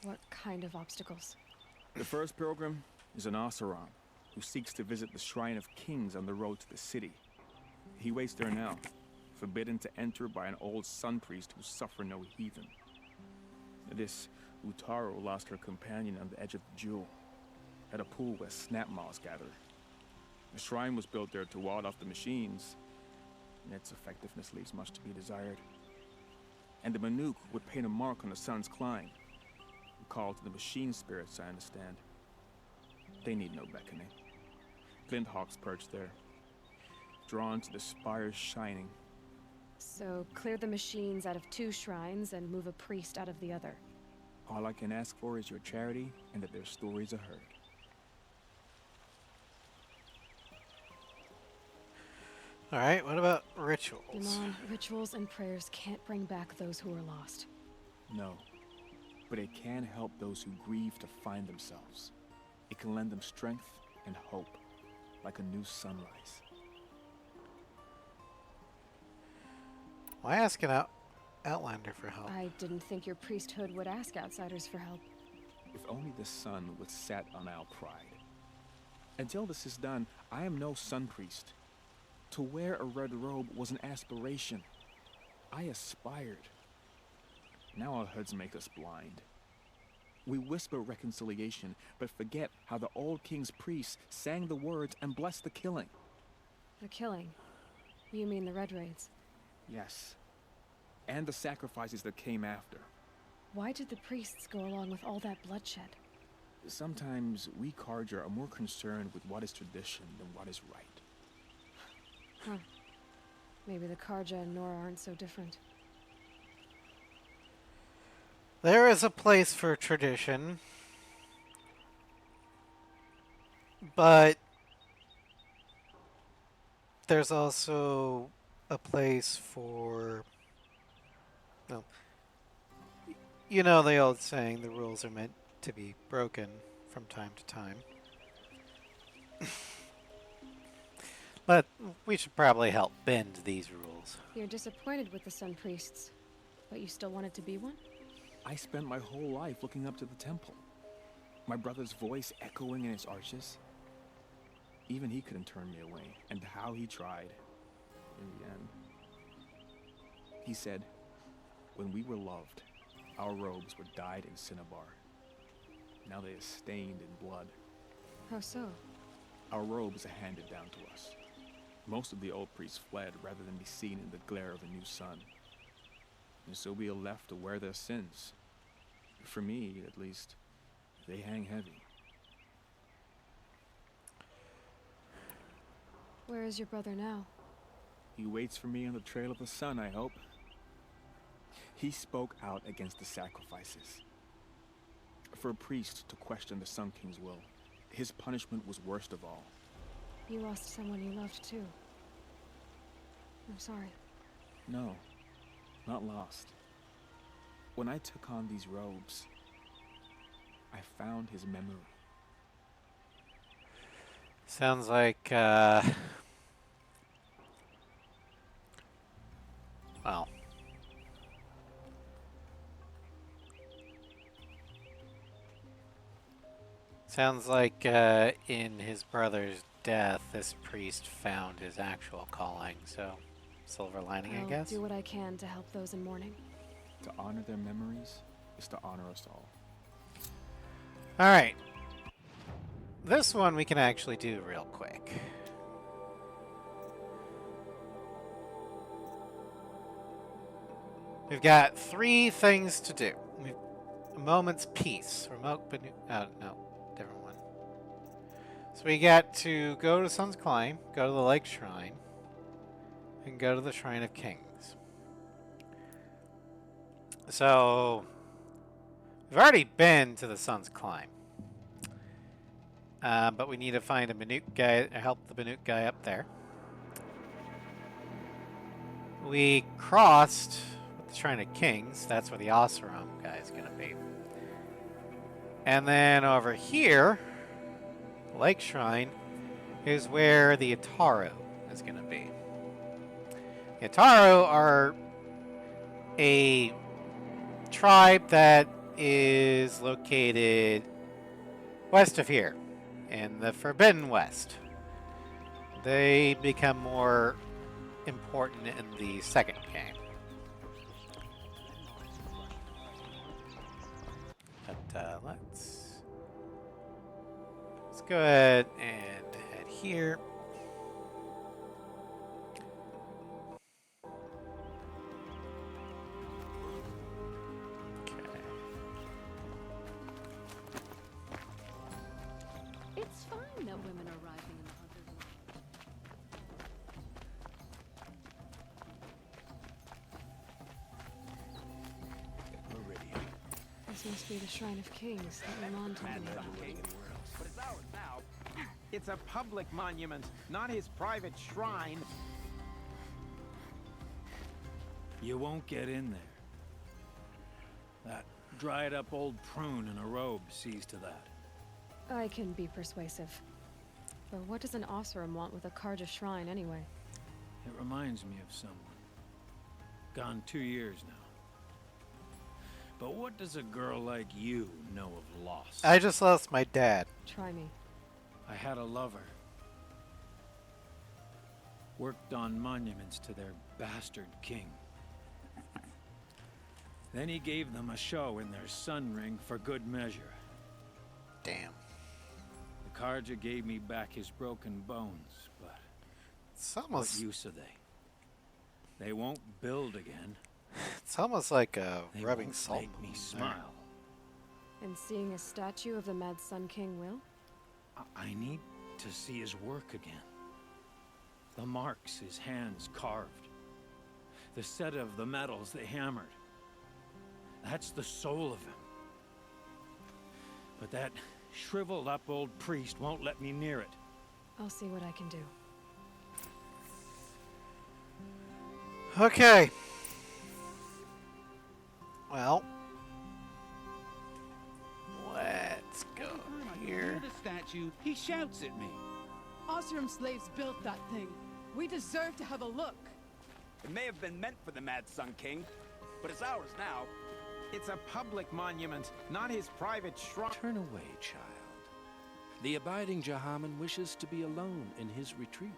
What kind of obstacles? The first pilgrim is an Oseram, who seeks to visit the Shrine of Kings on the road to the city. He waits there now, forbidden to enter by an old sun priest who suffer no heathen. This Utaru lost her companion on the edge of the jewel, at a pool where snap moths gather. A shrine was built there to ward off the machines, and its effectiveness leaves much to be desired. And the Manuk would paint a mark on the sun's climb, called to the machine spirits, I understand. They need no beckoning. Glint hawks perch there, drawn to the spire's shining. So, clear the machines out of 2 shrines and move a priest out of the other. All I can ask for is your charity and that their stories are heard. Alright, what about rituals? Iman, rituals and prayers can't bring back those who are lost. No, but it can help those who grieve to find themselves. It can lend them strength and hope, like a new sunrise. Why ask an Outlander for help? I didn't think your priesthood would ask outsiders for help. If only the sun would set on our pride. Until this is done, I am no sun priest. To wear a red robe was an aspiration. I aspired. Now our hoods make us blind. We whisper reconciliation, but forget how the old king's priests sang the words and blessed the killing. The killing? You mean the Red Raids? Yes. And the sacrifices that came after. Why did the priests go along with all that bloodshed? Sometimes we Carja are more concerned with what is tradition than what is right. Huh. Maybe the Carja and Nora aren't so different. There is a place for tradition, but there's also a place for, well, you know the old saying, the rules are meant to be broken from time to time. But we should probably help bend these rules. You're disappointed with the Sun Priests, but you still wanted to be one? I spent my whole life looking up to the temple. My brother's voice echoing in its arches. Even he couldn't turn me away, and how he tried. In the end. He said, when we were loved, our robes were dyed in cinnabar. Now they are stained in blood. How so? Our robes are handed down to us. Most of the old priests fled rather than be seen in the glare of a new sun. And so we are left to wear their sins. For me, at least, they hang heavy. Where is your brother now? He waits for me on the trail of the sun, I hope. He spoke out against the sacrifices. For a priest to question the Sun King's will, his punishment was worst of all. You lost someone you loved too. I'm sorry. No, not lost. When I took on these robes, I found his memory. Sounds like, well. Sounds like in his brother's death, this priest found his actual calling, so silver lining, I guess? I'll do what I can to help those in mourning. To honor their memories is to honor us all. Alright. This one we can actually do real quick. We've got 3 things to do. A moment's peace. Remote no, different one. So we got to go to Sun's Climb, go to the Lake Shrine, and go to the Shrine of Kings. So we've already been to the Sun's Climb. But we need to find a Manuk guy, help the Manuk guy up there. We crossed with the Shrine of Kings. That's where the Oseram guy is going to be. And then over here, Lake Shrine, is where the Utaru is going to be. The Utaru are a tribe that is located west of here, in the Forbidden West. They become more important in the second game. let's go ahead and head here. It's fine that women are rising in the Hunter's March. Meridian. This must be the Shrine of Kings that Lamont told me about. But it's ours now. It's a public monument, not his private shrine. You won't get in there. That dried-up old prune in a robe sees to that. I can be persuasive. But what does an Osram want with a Karja shrine anyway? It reminds me of someone. Gone 2 years now. But what does a girl like you know of loss? I just lost my dad. Try me. I had a lover. Worked on monuments to their bastard king. Then he gave them a show in their sun ring for good measure. Damn. The Karja gave me back his broken bones, but it's almost... what use are they? They won't build again. It's almost like They rubbing won't salt. make me there. smile. And seeing a statue of the Mad Sun King will? I need to see his work again. The marks his hands carved. The set of the metals they hammered. That's the soul of him. But that shriveled up old priest won't let me near it. I'll see what I can do. Okay. Well, let's go here. The statue, he shouts at me. Osram slaves built that thing. We deserve to have a look. It may have been meant for the Mad Sun King, but it's ours now. It's a public monument, not his private shrine. Turn away, child. The abiding Jahaman wishes to be alone in his retreat.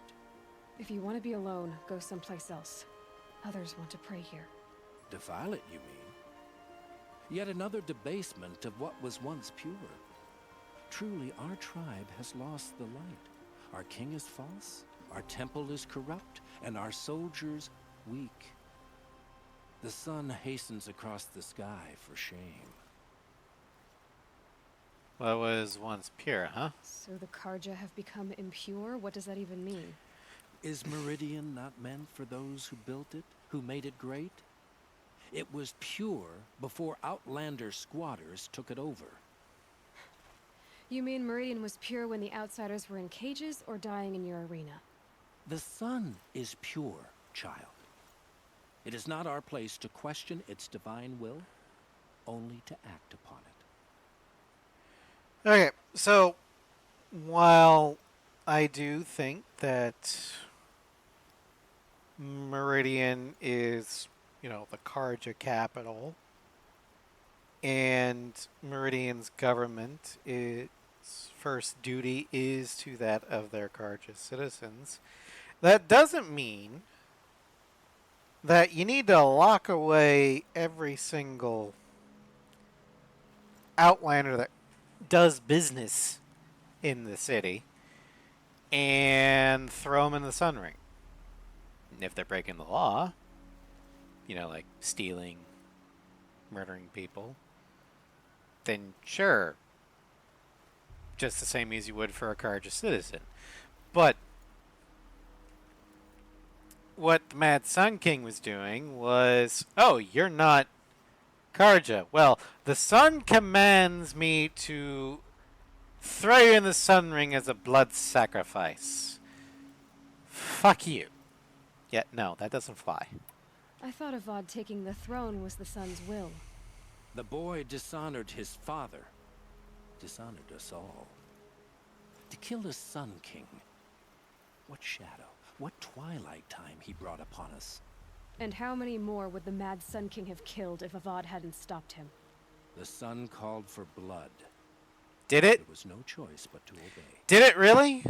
If you want to be alone, go someplace else. Others want to pray here. Defile it, you mean? Yet another debasement of what was once pure. Truly, our tribe has lost the light. Our king is false, our temple is corrupt, and our soldiers weak. The sun hastens across the sky for shame. What was once pure, huh? So the Karja have become impure? What does that even mean? Is Meridian not meant for those who built it, who made it great? It was pure before Outlander squatters took it over. You mean Meridian was pure when the outsiders were in cages or dying in your arena? The sun is pure, child. It is not our place to question its divine will, only to act upon it. Okay, so while I do think that Meridian is, the Karja capital, and Meridian's government, its first duty is to that of their Karja citizens, that doesn't mean that you need to lock away every single Outlander that does business in the city and throw them in the Sun Ring. And if they're breaking the law, like stealing, murdering people, then sure, just the same as you would for a Karja citizen. But what the Mad Sun King was doing was, oh, you're not Karja. Well, the sun commands me to throw you in the Sun Ring as a blood sacrifice. Fuck you. Yet, no, that doesn't fly. I thought Avad taking the throne was the sun's will. The boy dishonored his father, dishonored us all. To kill a Sun King, what shadow, what twilight time he brought upon us. And how many more would the Mad Sun King have killed if Avad hadn't stopped him? The sun called for blood. Did it? There was no choice but to obey. Did it really?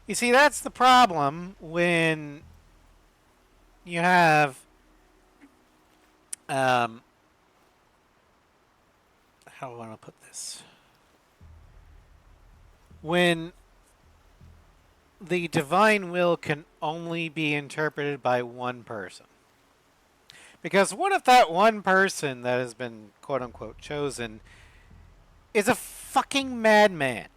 You see, that's the problem when you have how how do I want to put this? When the divine will can only be interpreted by one person. Because what if that one person that has been quote-unquote chosen is a fucking madman?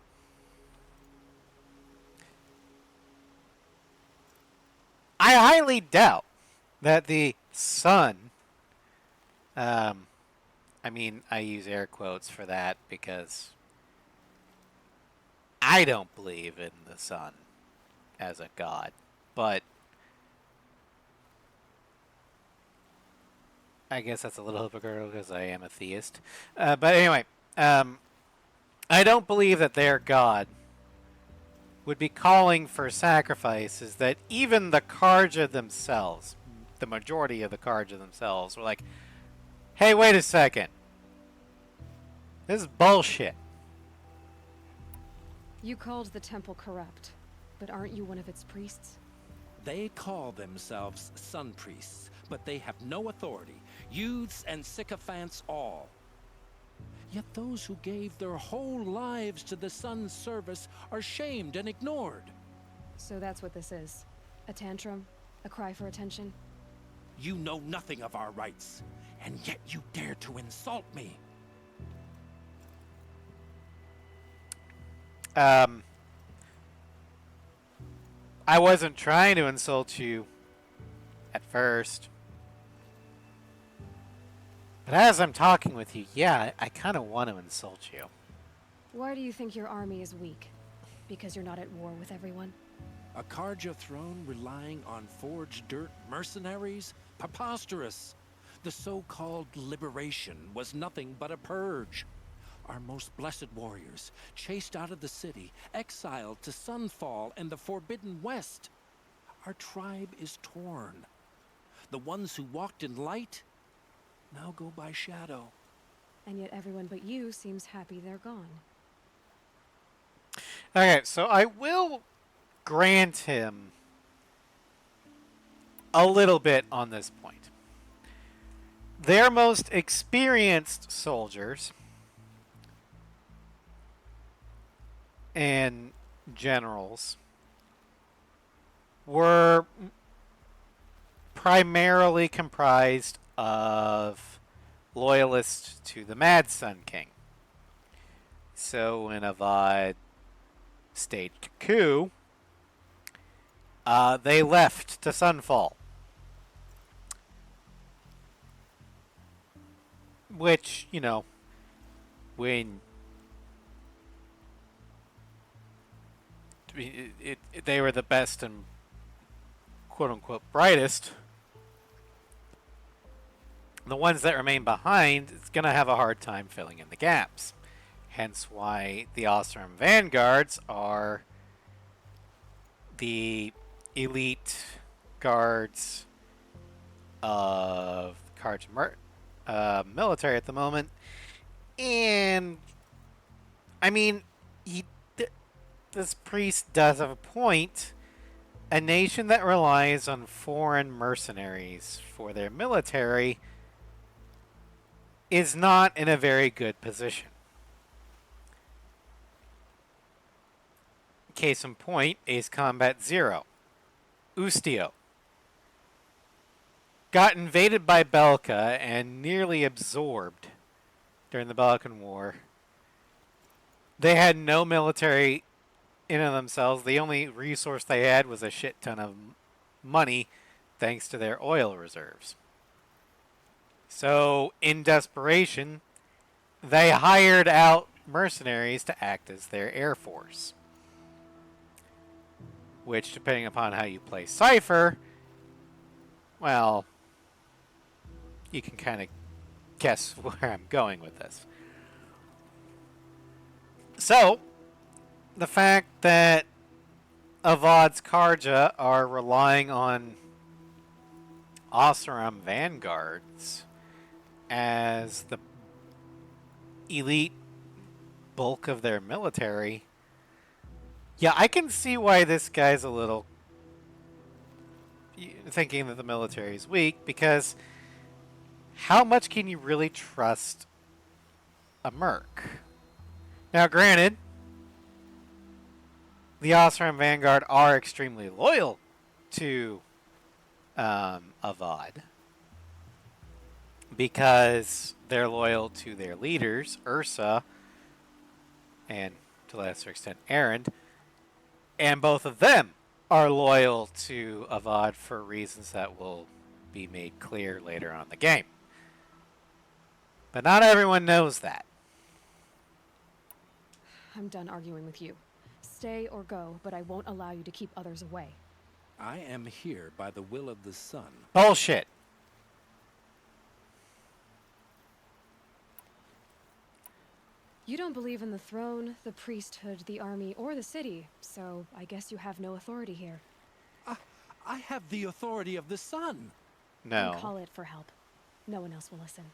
I highly doubt that the sun, I mean, I use air quotes for that because I don't believe in the sun as a god, but I guess that's a little hypocritical because I am a theist. But anyway, I don't believe that their god would be calling for sacrifices that even the Karja themselves, the majority of the Karja themselves, were like, hey, wait a second. This is bullshit. You called the temple corrupt, but aren't you one of its priests? They call themselves sun priests, but they have no authority. Youths and sycophants all. Yet those who gave their whole lives to the sun's service are shamed and ignored. So that's what this is. A tantrum? A cry for attention? You know nothing of our rights, and yet you dare to insult me. I wasn't trying to insult you at first. But as I'm talking with you, yeah, I kind of want to insult you. Why do you think your army is weak? Because you're not at war with everyone? A Karja throne relying on forged dirt mercenaries? Preposterous! The so-called liberation was nothing but a purge. Our most blessed warriors, chased out of the city, exiled to Sunfall and the Forbidden West. Our tribe is torn. The ones who walked in light now go by shadow. And yet everyone but you seems happy they're gone. Okay, so I will grant him a little bit on this point. Their most experienced soldiers and generals were primarily comprised of loyalists to the Mad Sun King. So when Avad staged a coup, they left to Sunfall. Which, you know, when they were the best and quote-unquote brightest, the ones that remain behind, it's going to have a hard time filling in the gaps. Hence why the Oseram Vanguards are the elite guards of Karja military at the moment. And, I mean, this priest does have a point. A nation that relies on foreign mercenaries for their military is not in a very good position. Case in point, Ace Combat Zero. Ustio got invaded by Belka and nearly absorbed during the Balkan War. They had no military in and of themselves. The only resource they had was a shit ton of money thanks to their oil reserves. So, in desperation, they hired out mercenaries to act as their air force. Which, depending upon how you play Cypher, well, you can kind of guess where I'm going with this. So, the fact that Avad's Karja are relying on Oseram Vanguards as the elite bulk of their military, yeah, I can see why this guy's a little thinking that the military is weak, because how much can you really trust a merc. Now, granted, the Oseram Vanguard are extremely loyal to Avad because they're loyal to their leaders, Ursa, and to a lesser extent, Erend, and both of them are loyal to Avad for reasons that will be made clear later on in the game. But not everyone knows that. I'm done arguing with you. Stay or go, but I won't allow you to keep others away. I am here by the will of the sun. Bullshit. You don't believe in the throne, the priesthood, the army, or the city, so I guess you have no authority here. I have the authority of the sun. No. Then call it for help. No one else will listen.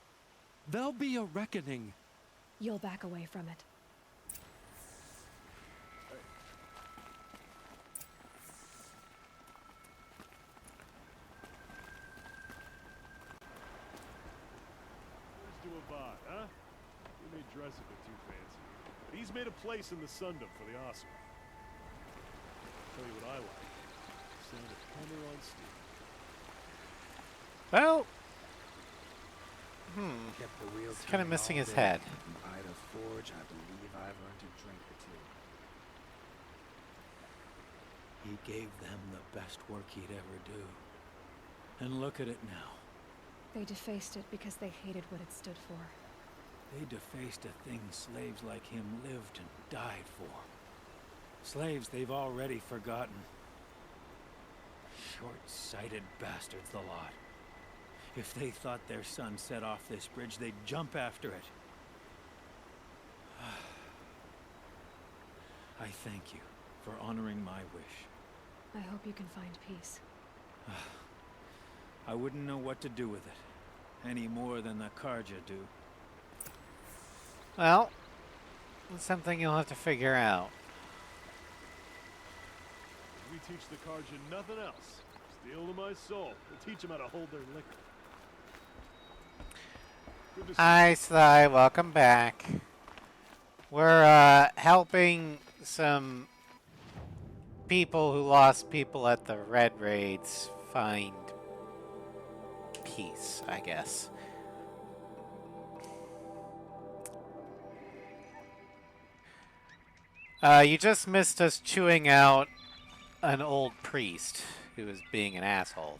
There'll be a reckoning. You'll back away from it. To Avad, huh? He may dress a bit too fancy, but he's made a place in the Sundom for the Osram. Tell you what I like. Sound of hammer on steel. Well, Kept the wheel it's kind of turning missing all his day. head. By the forge, I believe I've earned a drink or two. He gave them the best work he'd ever do. And look at it now. They defaced it because they hated what it stood for. They defaced a thing slaves like him lived and died for. Slaves they've already forgotten. Short-sighted bastards, the lot. If they thought their son set off this bridge, they'd jump after it. I thank you for honoring my wish. I hope you can find peace. I wouldn't know what to do with it, any more than the Karja do. Well, it's something you'll have to figure out. We teach the Karja nothing else. Steel to my soul. We'll teach them how to hold their liquor. Good to see Hi, Sly. Welcome back. We're helping some people who lost people at the Red Raids find peace, I guess. You just missed us chewing out an old priest who was being an asshole.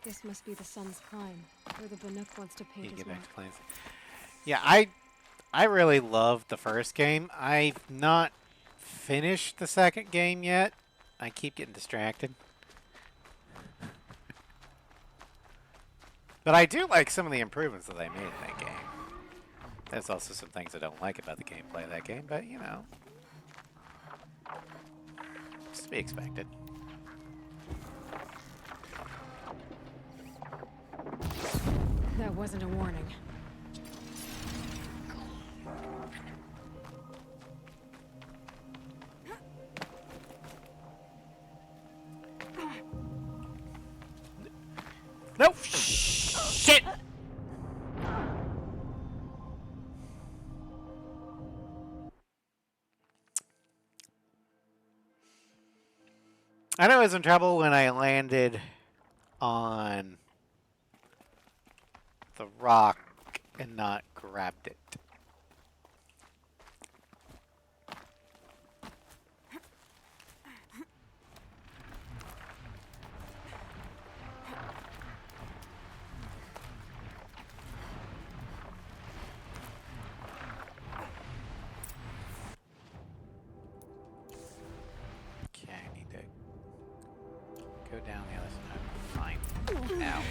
This must be the sun's prime, where the Banuk wants to paint You his get mark. back to playing. Yeah, I really loved the first game. I've not finished the second game yet. I keep getting distracted. But I do like some of the improvements that they made in that game. There's also some things I don't like about the gameplay of that game, but you know, it's to be expected. That wasn't a warning. Nope. Shit. I know I was in trouble when I landed on the rock and not grabbed it. Okay, I need to go down the other side. Fine. Ow.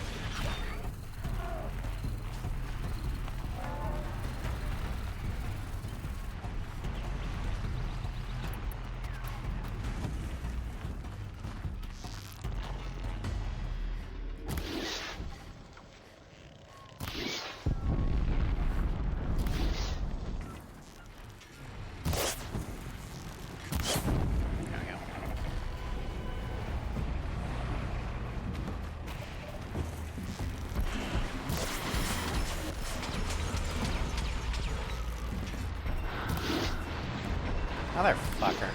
There we go. Motherfucker.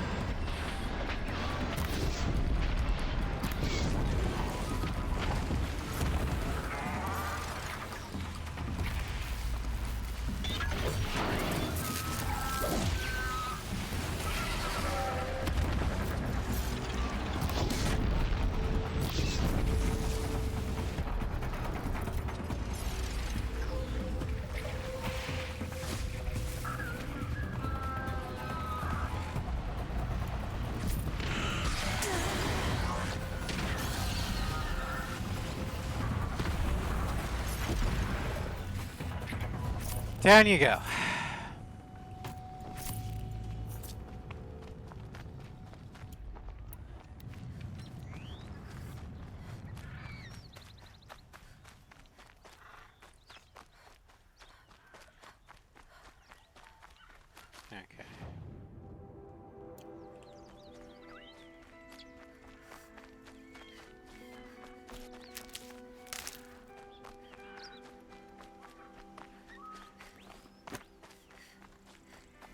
Down you go. Okay.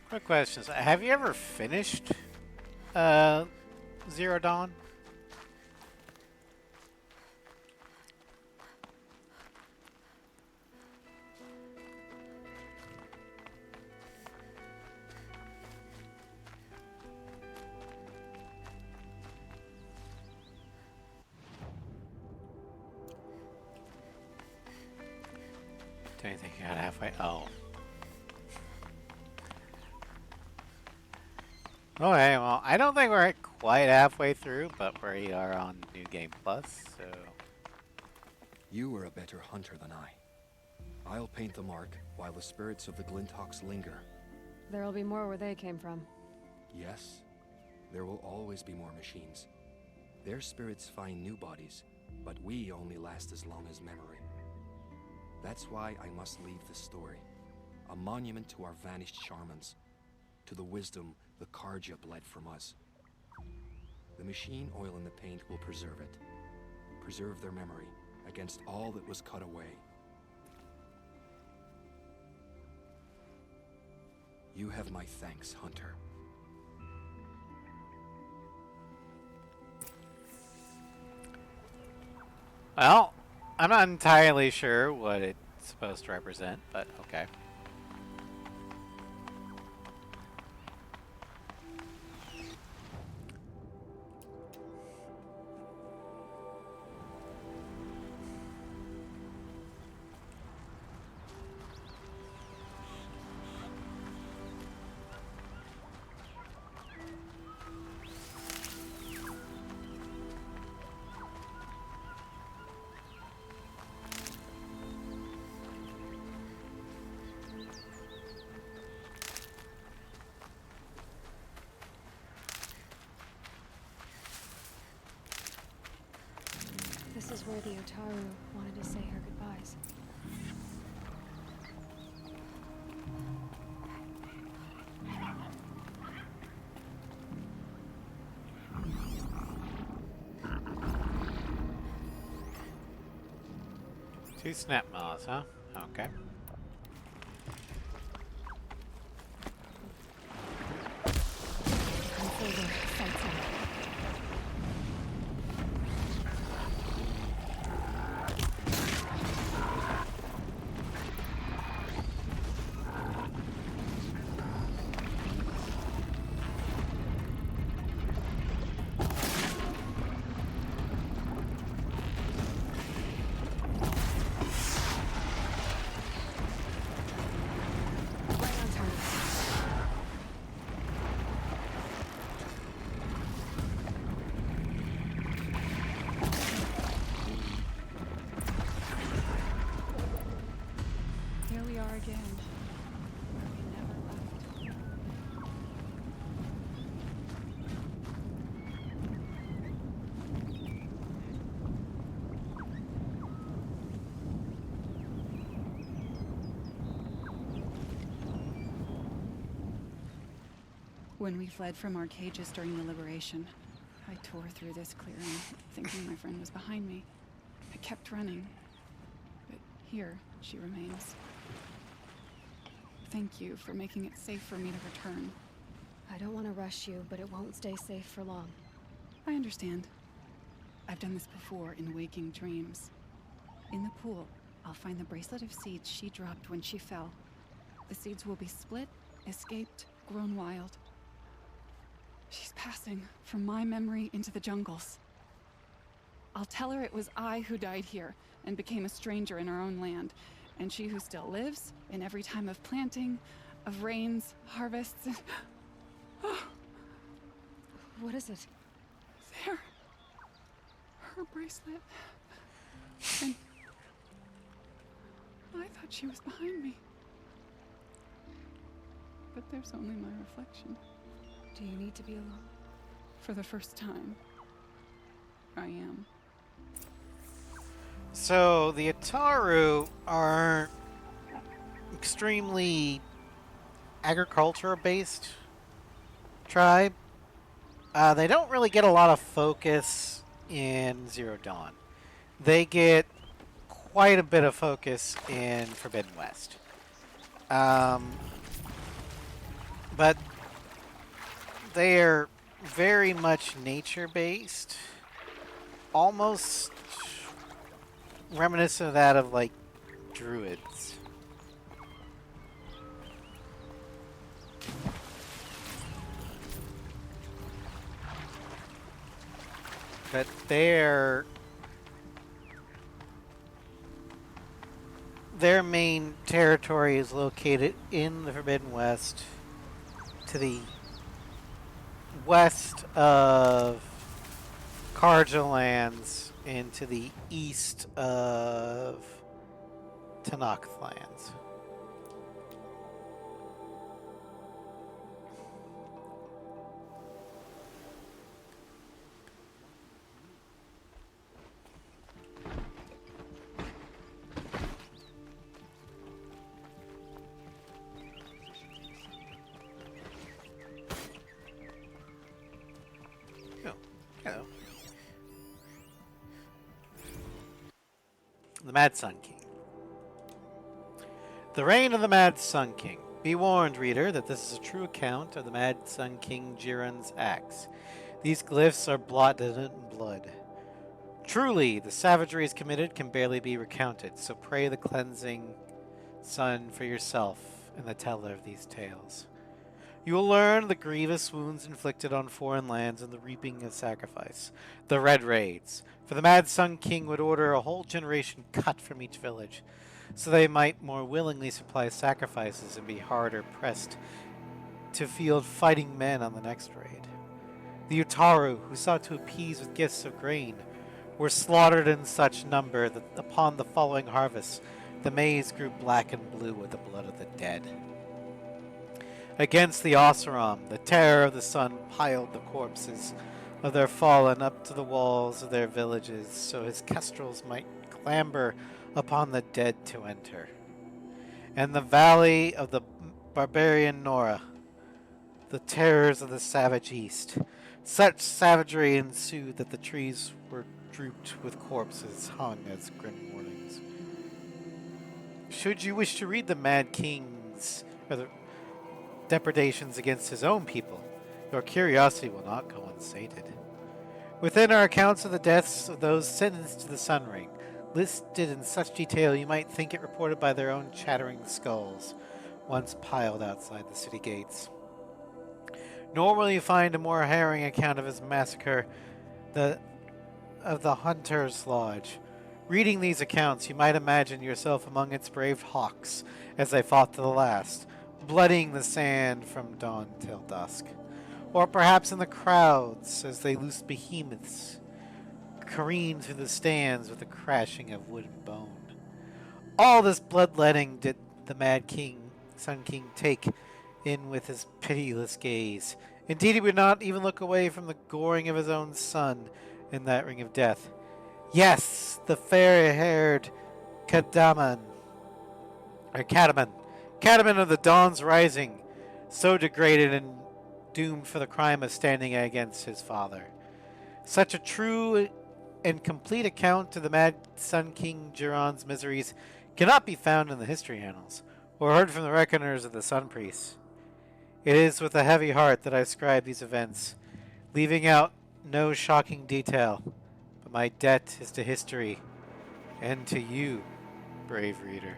Quick questions. Have you ever finished Zero Dawn? Don't you think you got halfway? Oh. Okay, well, I don't think we're quite halfway through, but we are on New Game Plus, so... You are a better hunter than I. I'll paint the mark while the spirits of the Glinthawks linger. There'll be more where they came from. Yes, there will always be more machines. Their spirits find new bodies, but we only last as long as memory. That's why I must leave the story. A monument to our vanished shamans, to the wisdom the Carja bled from us. The machine oil in the paint will preserve it. Preserve their memory against all that was cut away. You have my thanks, Hunter. Well, I'm not entirely sure what it's supposed to represent, but okay. This is where the Otaru wanted to say her goodbyes. Two snap maws, huh? Okay. Unfolding, sights out. Here we are again, where we never left. When we fled from our cages during the liberation, I tore through this clearing, thinking my friend was behind me. I kept running, but here she remains. Thank you for making it safe for me to return. I don't want to rush you, but it won't stay safe for long. I understand. I've done this before in waking dreams. In the pool, I'll find the bracelet of seeds she dropped when she fell. The seeds will be split, escaped, grown wild. She's passing from my memory into the jungles. I'll tell her it was I who died here and became a stranger in our own land, and she who still lives in every time of planting, of rains, harvests, and... What is it? There. Her bracelet. And I thought she was behind me. But there's only my reflection. Do you need to be alone? For the first time, I am. So the Ataru are extremely agriculture-based tribe. They don't really get a lot of focus in Zero Dawn. They get quite a bit of focus in Forbidden West. But they are very much nature-based, almost reminiscent of that of, like, druids. But their main territory is located in the Forbidden West, to the west of Karja lands and to the east of Tanakh lands. The Mad Sun King. The reign of the Mad Sun King. Be warned, reader, that this is a true account of the Mad Sun King Jiren's acts. These glyphs are blotted in blood. Truly, the savageries committed can barely be recounted, so pray the cleansing sun for yourself and the teller of these tales. You will learn the grievous wounds inflicted on foreign lands and the reaping of sacrifice, the Red Raids. For the Mad Sun King would order a whole generation cut from each village, so they might more willingly supply sacrifices and be harder pressed to field fighting men on the next raid. The Utaru, who sought to appease with gifts of grain, were slaughtered in such number that upon the following harvest, the maize grew black and blue with the blood of the dead. Against the Oseram, the terror of the sun piled the corpses of their fallen up to the walls of their villages, so his kestrels might clamber upon the dead to enter. And the valley of the barbarian Nora, the terrors of the savage east. Such savagery ensued that the trees were drooped with corpses hung as grim warnings. Should you wish to read the Mad King's or the depredations against his own people, your curiosity will not go unsated. Within are accounts of the deaths of those sentenced to the Sun Ring, listed in such detail you might think it reported by their own chattering skulls, once piled outside the city gates. Nor will you find a more harrowing account of his massacre of the Hunter's Lodge. Reading these accounts, you might imagine yourself among its brave hawks as they fought to the last, bloodying the sand from dawn till dusk. Or perhaps in the crowds as they loosed behemoths, careened through the stands with the crashing of wood and bone. All this bloodletting did the Mad King, Sun King, take in with his pitiless gaze. Indeed, he would not even look away from the goring of his own son in that ring of death. Yes, the fair-haired Cataman of the Dawn's Rising, so degraded and doomed for the crime of standing against his father. Such a true and complete account of the Mad Sun King Jiren's miseries cannot be found in the history annals, or heard from the reckoners of the Sun Priests. It is with a heavy heart that I scribe these events, leaving out no shocking detail, but my debt is to history and to you, brave reader.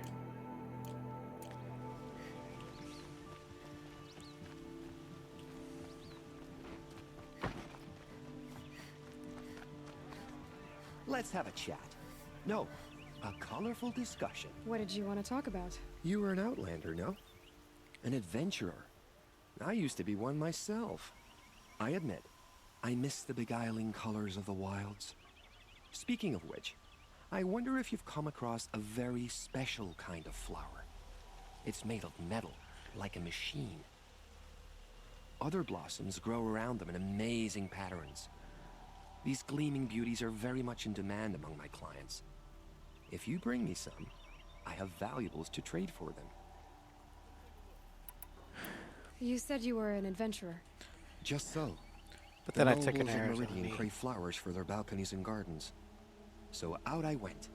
Let's have a chat. No, a colorful discussion. What did you want to talk about? You were an outlander, no? An adventurer. I used to be one myself. I admit, I miss the beguiling colors of the wilds. Speaking of which, I wonder if you've come across a very special kind of flower. It's made of metal, like a machine. Other blossoms grow around them in amazing patterns. These gleaming beauties are very much in demand among my clients. If you bring me some, I have valuables to trade for them. You said you were an adventurer. Just so. But then The I took an nobles of arrow to the Meridian knee. crave flowers for their balconies and gardens. So out I went,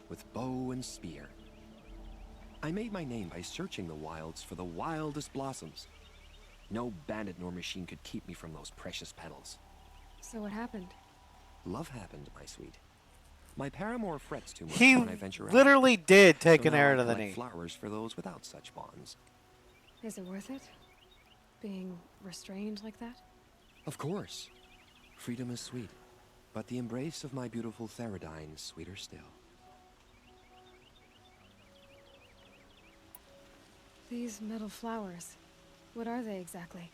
with bow and spear. I made my name by searching the wilds for the wildest blossoms. No bandit nor machine could keep me from those precious petals. So what happened? Love happened, my sweet. My paramour frets too much He when I venture out. literally did take So an now arrow I to the collect knee. flowers for those without such bonds. Is it worth it? Being restrained like that? Of course. Freedom is sweet, but the embrace of my beautiful Theradine is sweeter still. These metal flowers, what are they exactly?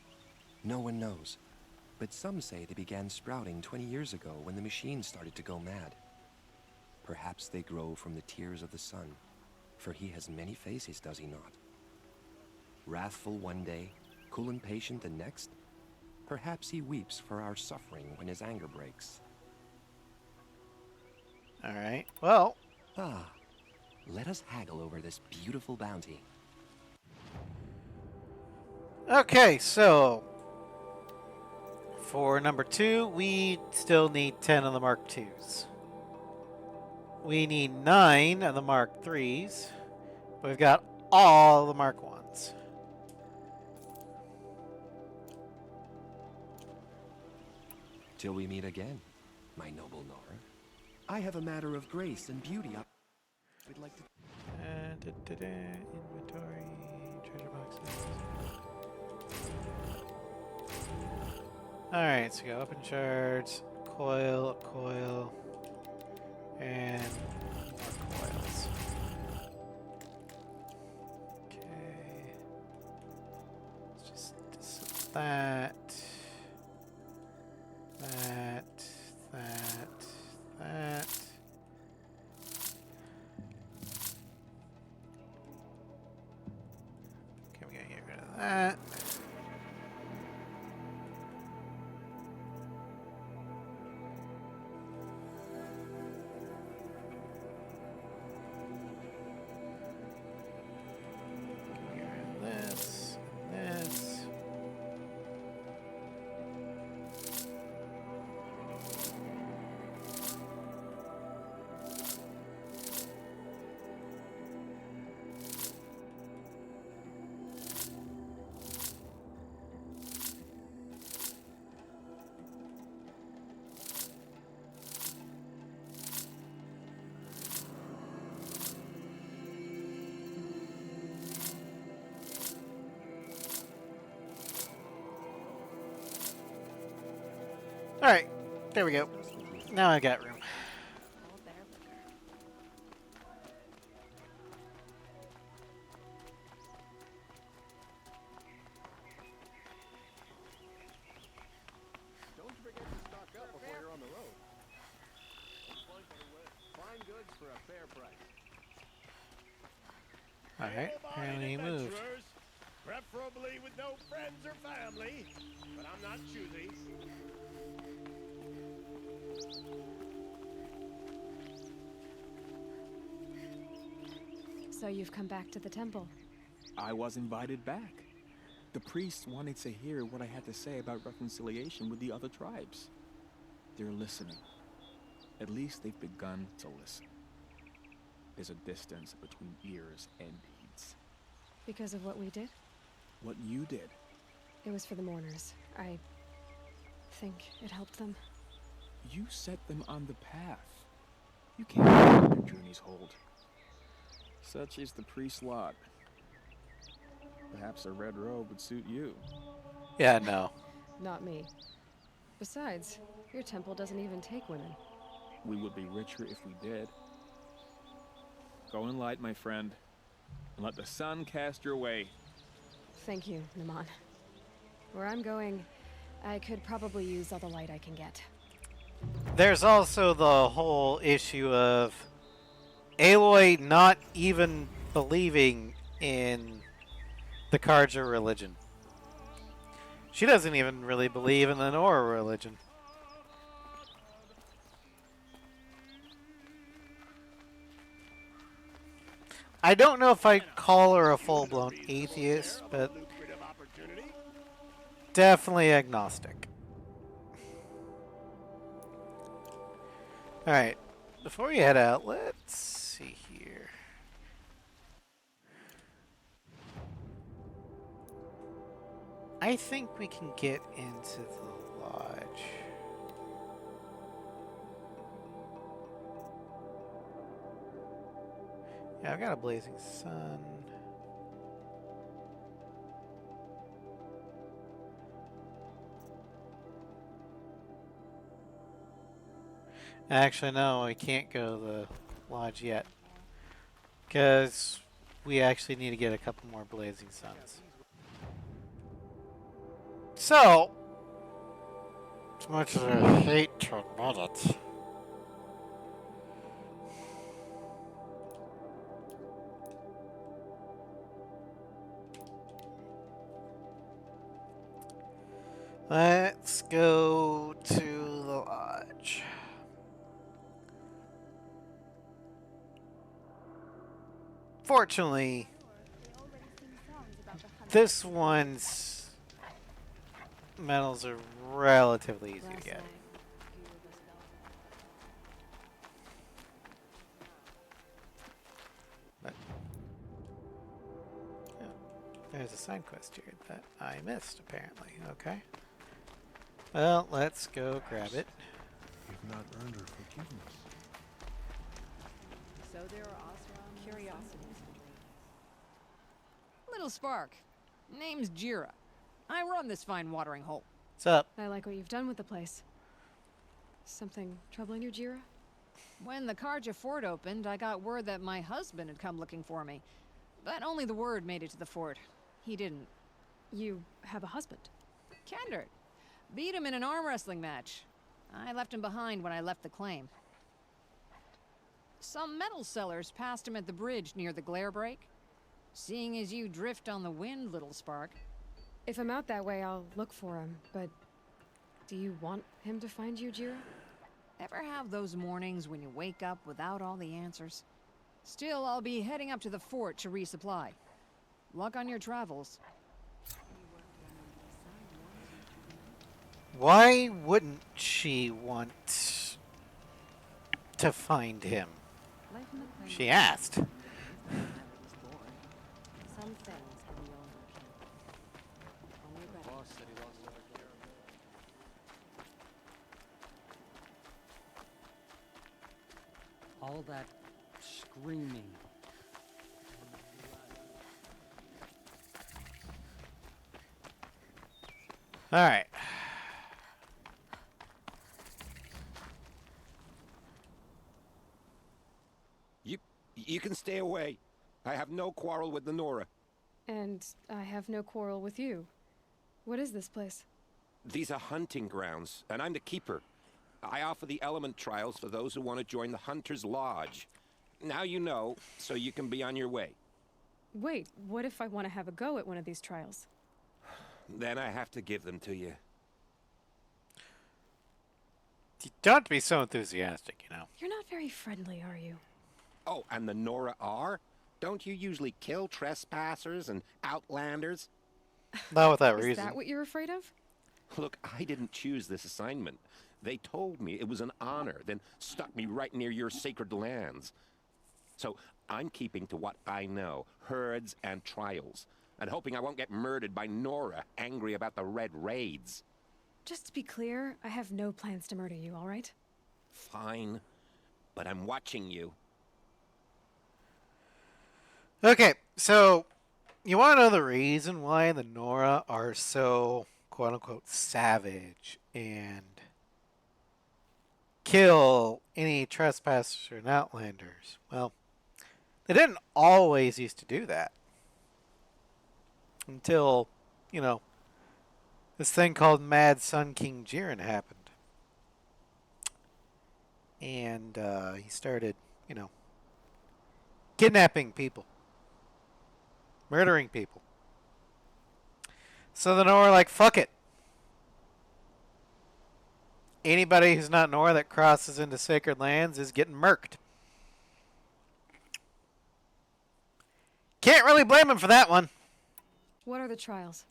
No one knows, but some say they began sprouting 20 years ago when the machine started to go mad. Perhaps they grow from the tears of the sun, for he has many faces, does he not? Wrathful one day, cool and patient the next. Perhaps he weeps for our suffering when his anger breaks. All right. Well. Ah, let us haggle over this beautiful bounty. Okay, so for number 2, we still need 10 of the Mark IIs. We need 9 of the Mark IIIs. We've got all the Mark Is. Till we meet again, my noble Nora. I have a matter of grace and beauty up. I'd like to... Inventory, treasure boxes. Alright, so we go open shards, coil, and more coils. Okay. Let's just that. Okay, we gotta get rid of that. Get rid of this and this. Alright, there we go. Now I got room. Don't forget to stock up before you're on the road. Fine goods for a fair price. Alright, apparently he moved. Adventurers, preferably with no friends or family, but I'm not choosy. So you've come back to the temple. I was invited back. The priests wanted to hear what I had to say about reconciliation with the other tribes. They're listening. At least they've begun to listen. There's a distance between ears and deeds. Because of what we did? What you did. It was for the mourners. I think it helped them. You set them on the path. You can't let their journeys hold. Such is the priest's lot. Perhaps a red robe would suit you. Yeah, no. Not me. Besides, your temple doesn't even take women. We would be richer if we did. Go in light, my friend, and let the sun cast your way. Thank you, Naman. Where I'm going, I could probably use all the light I can get. There's also the whole issue of Aloy not even believing in the Karja religion. She doesn't even really believe in the Nora religion. I don't know if I'd call her a full-blown atheist, but definitely agnostic. Alright, before we head out, let's see here. I think we can get into the lodge. Yeah, I've got a blazing sun. Actually, no, we can't go to the lodge yet. Because we actually need to get a couple more blazing suns. So, as much as I hate to admit it, let's go to the lodge. Fortunately, this one's metals are relatively easy to get. But, yeah, there's a side quest here that I missed, apparently. Okay. Well, let's go grab it. You've not earned her forgiveness. So there are Osram curiosities. Little Spark. Name's Jira. I run this fine watering hole. What's up? I like what you've done with the place. Something troubling your Jira? When the Karja fort opened, I got word that my husband had come looking for me. But only the word made it to the fort. He didn't. You have a husband? Kendrick. Beat him in an arm wrestling match. I left him behind when I left the claim. Some metal sellers passed him at the bridge near the glare break. Seeing as you drift on the wind, Little Spark. If I'm out that way, I'll look for him, but do you want him to find you, Jira? Ever have those mornings when you wake up without all the answers? Still, I'll be heading up to the fort to resupply. Luck on your travels. Why wouldn't she want to find him? She asked. Some things are beyond our ken. Only Reddit. Boss said he lost another caravan. All that screaming. All right. You can stay away. I have no quarrel with the Nora. And I have no quarrel with you. What is this place? These are hunting grounds, and I'm the keeper. I offer the element trials for those who want to join the Hunter's Lodge. Now you know, so you can be on your way. Wait, what if I want to have a go at one of these trials? Then I have to give them to you. You don't have to be so enthusiastic, you know. You're not very friendly, are you? Oh, and the Nora are? Don't you usually kill trespassers and outlanders? Not without Is reason. that what you're afraid of? Look, I didn't choose this assignment. They told me it was an honor, then stuck me right near your sacred lands. So I'm keeping to what I know, herds and trials. and hoping I won't get murdered by Nora, angry about the Red Raids. Just to be clear, I have no plans to murder you, all right? Fine, but I'm watching you. Okay, so you want to know the reason why the Nora are so quote-unquote savage and kill any trespassers and outlanders? Well, they didn't always used to do that. Until, you know, this thing called Mad Sun King Jiren happened. And he started, you know, kidnapping people. Murdering people. So the Nora were like, fuck it. Anybody who's not Nora that crosses into sacred lands is getting murked. Can't really blame him for that one. What are the trials?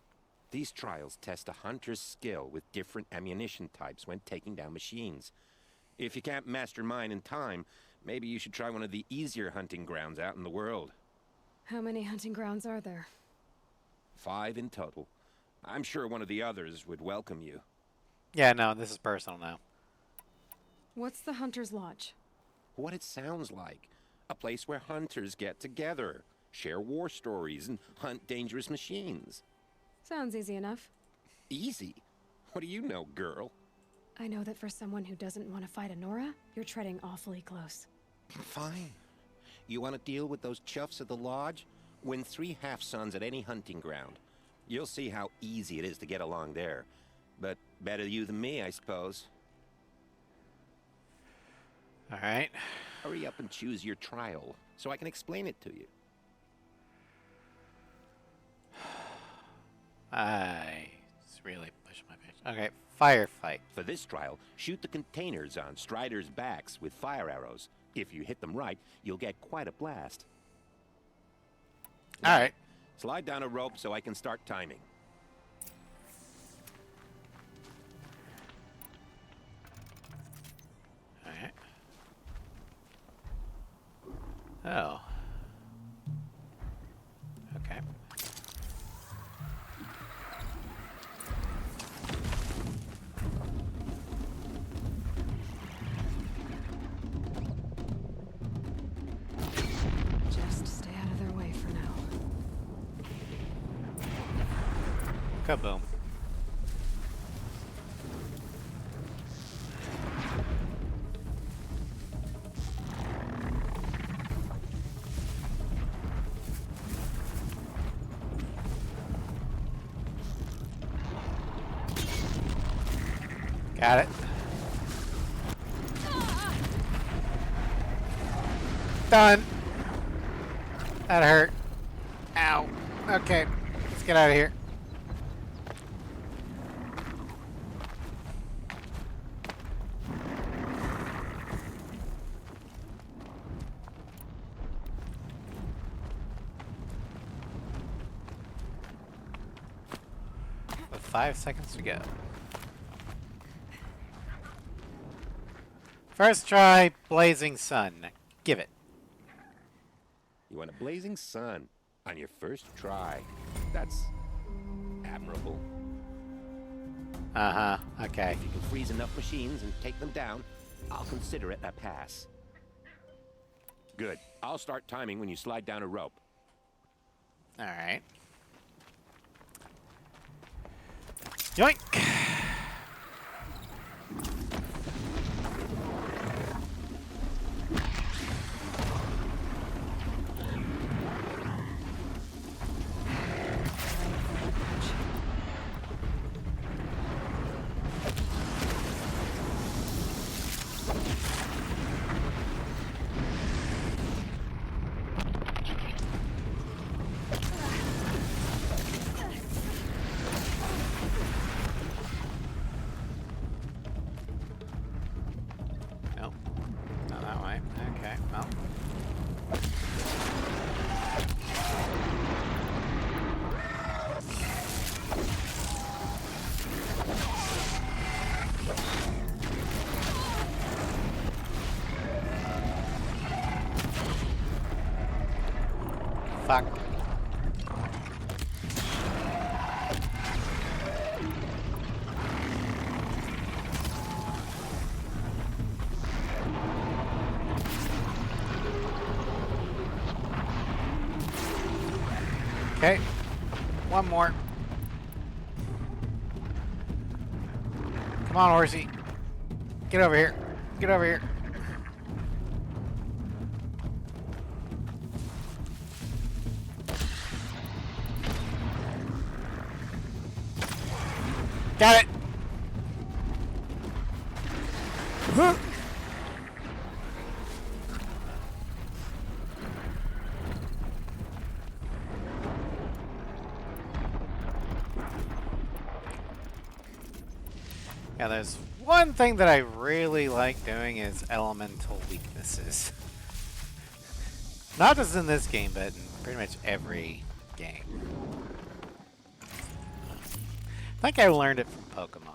These trials test a hunter's skill with different ammunition types when taking down machines. If you can't master mine in time, maybe you should try one of the easier hunting grounds out in the world. How many hunting grounds are there? 5 in total. I'm sure one of the others would welcome you. Yeah, no, this is personal now. What's the Hunter's Lodge? What it sounds like. A place where hunters get together, share war stories, and hunt dangerous machines. Sounds easy enough. Easy? What do you know, girl? I know that for someone who doesn't want to fight a Nora, you're treading awfully close. Fine. You want to deal with those chuffs at the lodge? Win 3 half-suns at any hunting ground. You'll see how easy it is to get along there. But better you than me, I suppose. All right. Hurry up and choose your trial, so I can explain it to you. I just really pushed my pitch. Okay, firefight. For this trial, shoot the containers on Striders' backs with fire arrows. If you hit them right, you'll get quite a blast. All right. Slide down a rope so I can start timing. All right. Oh. Okay. Just stay out of their way for now. Kaboom. Got it. Done. That hurt. Ow. Okay. Let's get out of here. With 5 seconds to go. First try, Blazing Sun. Give it. You want a blazing sun on your first try. That's admirable. Uh-huh. Okay. If you can freeze enough machines and take them down, I'll consider it a pass. Good. I'll start timing when you slide down a rope. All right. Yoink! Nope. Not that way. Okay, well. Fuck. Okay. One more. Come on, horsey. Get over here. Get over here. Got it. Huh? Yeah, there's one thing that I really like doing is elemental weaknesses. Not just in this game, but in pretty much every game. I think I learned it from Pokemon.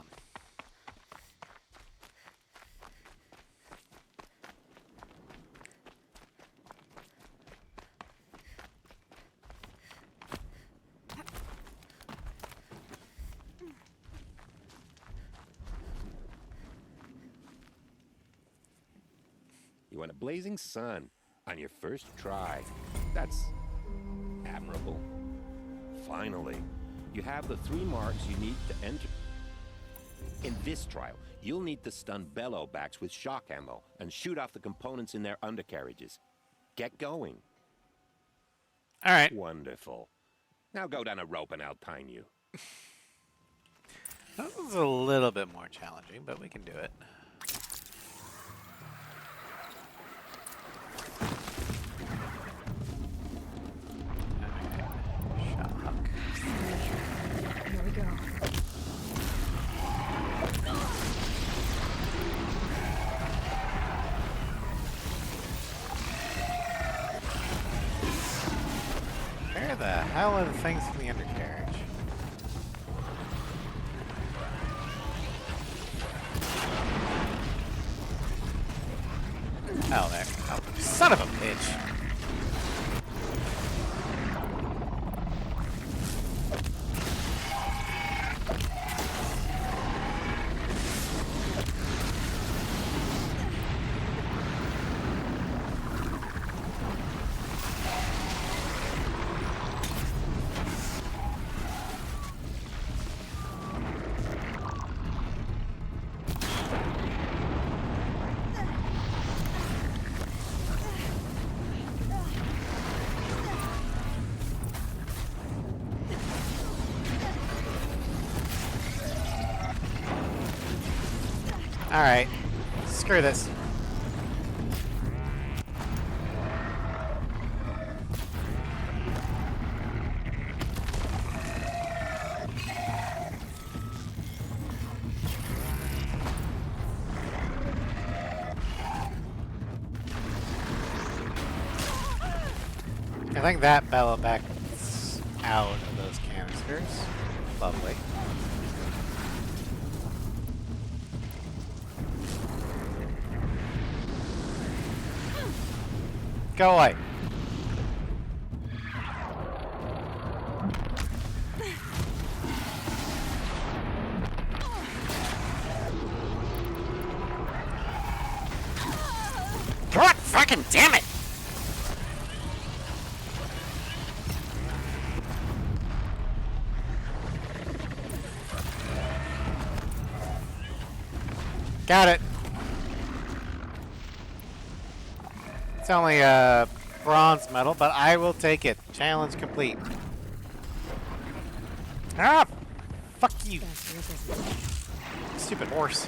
You want a blazing sun on your first try. That's admirable. Finally, you have the 3 marks you need to enter. In this trial, you'll need to stun Bellowbacks with shock ammo and shoot off the components in their undercarriages. Get going. All right. Wonderful. Now go down a rope and I'll time you. That was a little bit more challenging, but we can do it. Here we go. Where the hell are the things in the undercarriage? Oh, there. Oh, son of a bitch. Alright. Screw this. I think that Bellowback's out of those canisters. Lovely. Go away. God fucking damn it! Got it. It's only a bronze medal, but I will take it. Challenge complete. Ah! Fuck you. Stupid horse.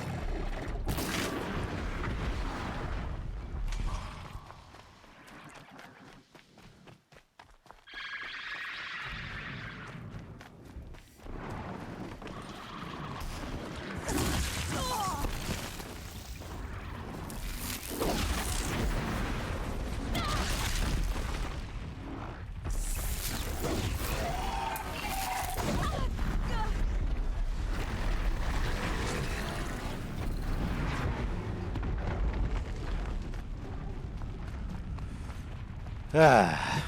Ah.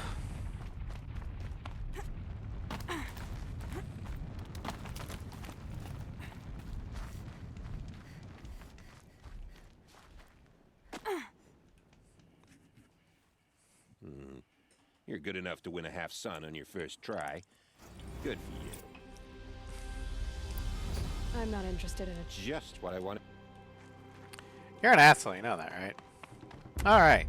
You're good enough to win a half-sun on your first try. Good for you. I'm not interested in it. Just what I wanted. You're an asshole, you know that, right? Alright.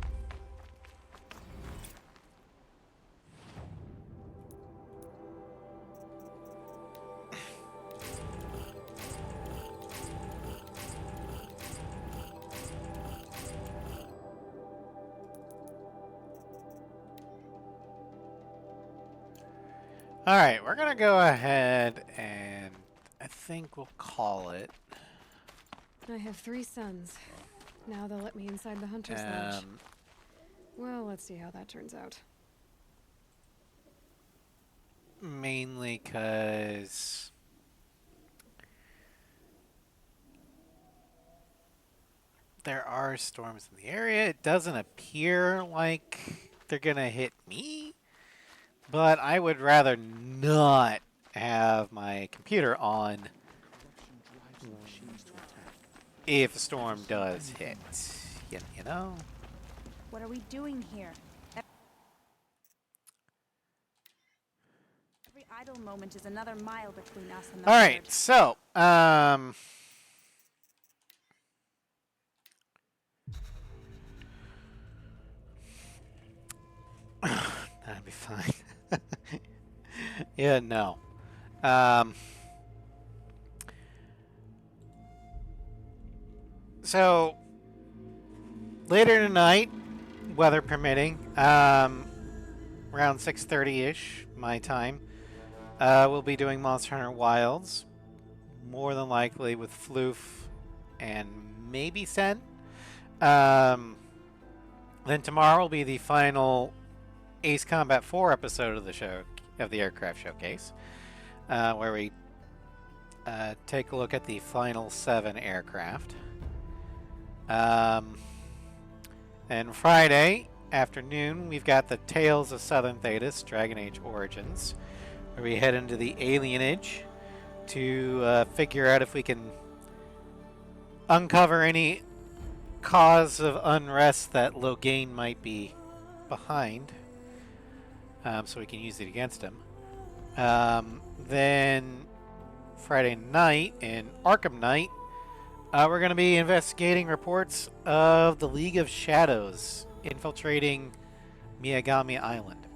Alright, we're gonna go ahead and I think we'll call it. I have 3 sons. Now they'll let me inside the Hunter's Lodge. Well, let's see how that turns out. Mainly because there are storms in the area. It doesn't appear like they're gonna hit me, but I would rather not have my computer on if a storm does hit. You know? What are we doing here? Every idle moment is another mile between us and the Alright, herd. so, that'd be fine. Yeah, no. So, later tonight, weather permitting, around 6:30-ish, my time, we'll be doing Monster Hunter Wilds, more than likely with Floof and maybe Sen. Then tomorrow will be the final Ace Combat 4 episode of the show, of the Aircraft Showcase, where we take a look at the final 7 aircraft. And Friday afternoon, we've got the Tales of Southern Thetis, Dragon Age Origins, where we head into the Alienage to figure out if we can uncover any cause of unrest that Loghain might be behind, so we can use it against him. Then Friday night in Arkham Knight, we're going to be investigating reports of the League of Shadows infiltrating Miyagami Island.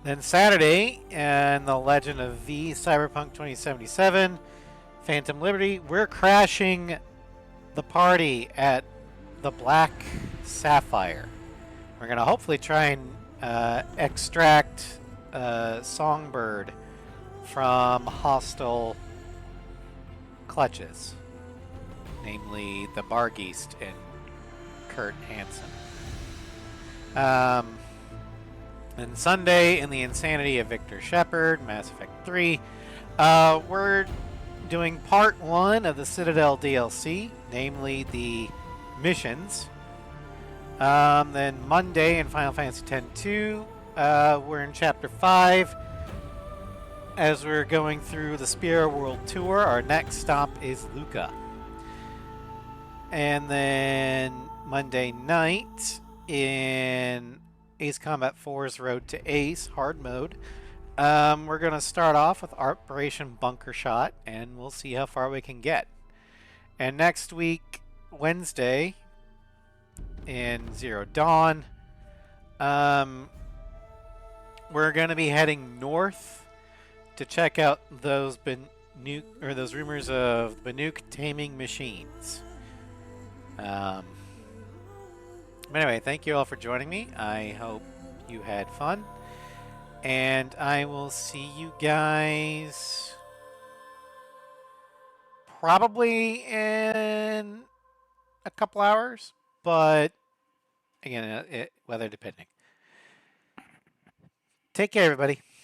Then Saturday, in The Legend of V Cyberpunk 2077, Phantom Liberty, we're crashing the party at the Black Sapphire. We're going to hopefully try and extract Songbird from hostile clutches, namely the Bargeist and Kurt Hansen. And Sunday, in the Insanity of Victor Shepard, Mass Effect 3, we're doing part 1 of the Citadel DLC, namely the missions. Then Monday in Final Fantasy X-2, we're in Chapter 5. As we're going through the Spira World Tour, our next stop is Luca. And then Monday night in Ace Combat 4's Road to Ace, hard mode, we're going to start off with Operation Bunker Shot, and we'll see how far we can get. And next week, Wednesday, in Zero Dawn, we're going to be heading north to check out those those rumors of Banuk taming machines. But anyway, thank you all for joining me. I hope you had fun, and I will see you guys probably in a couple hours, but again, weather depending. Take care, everybody.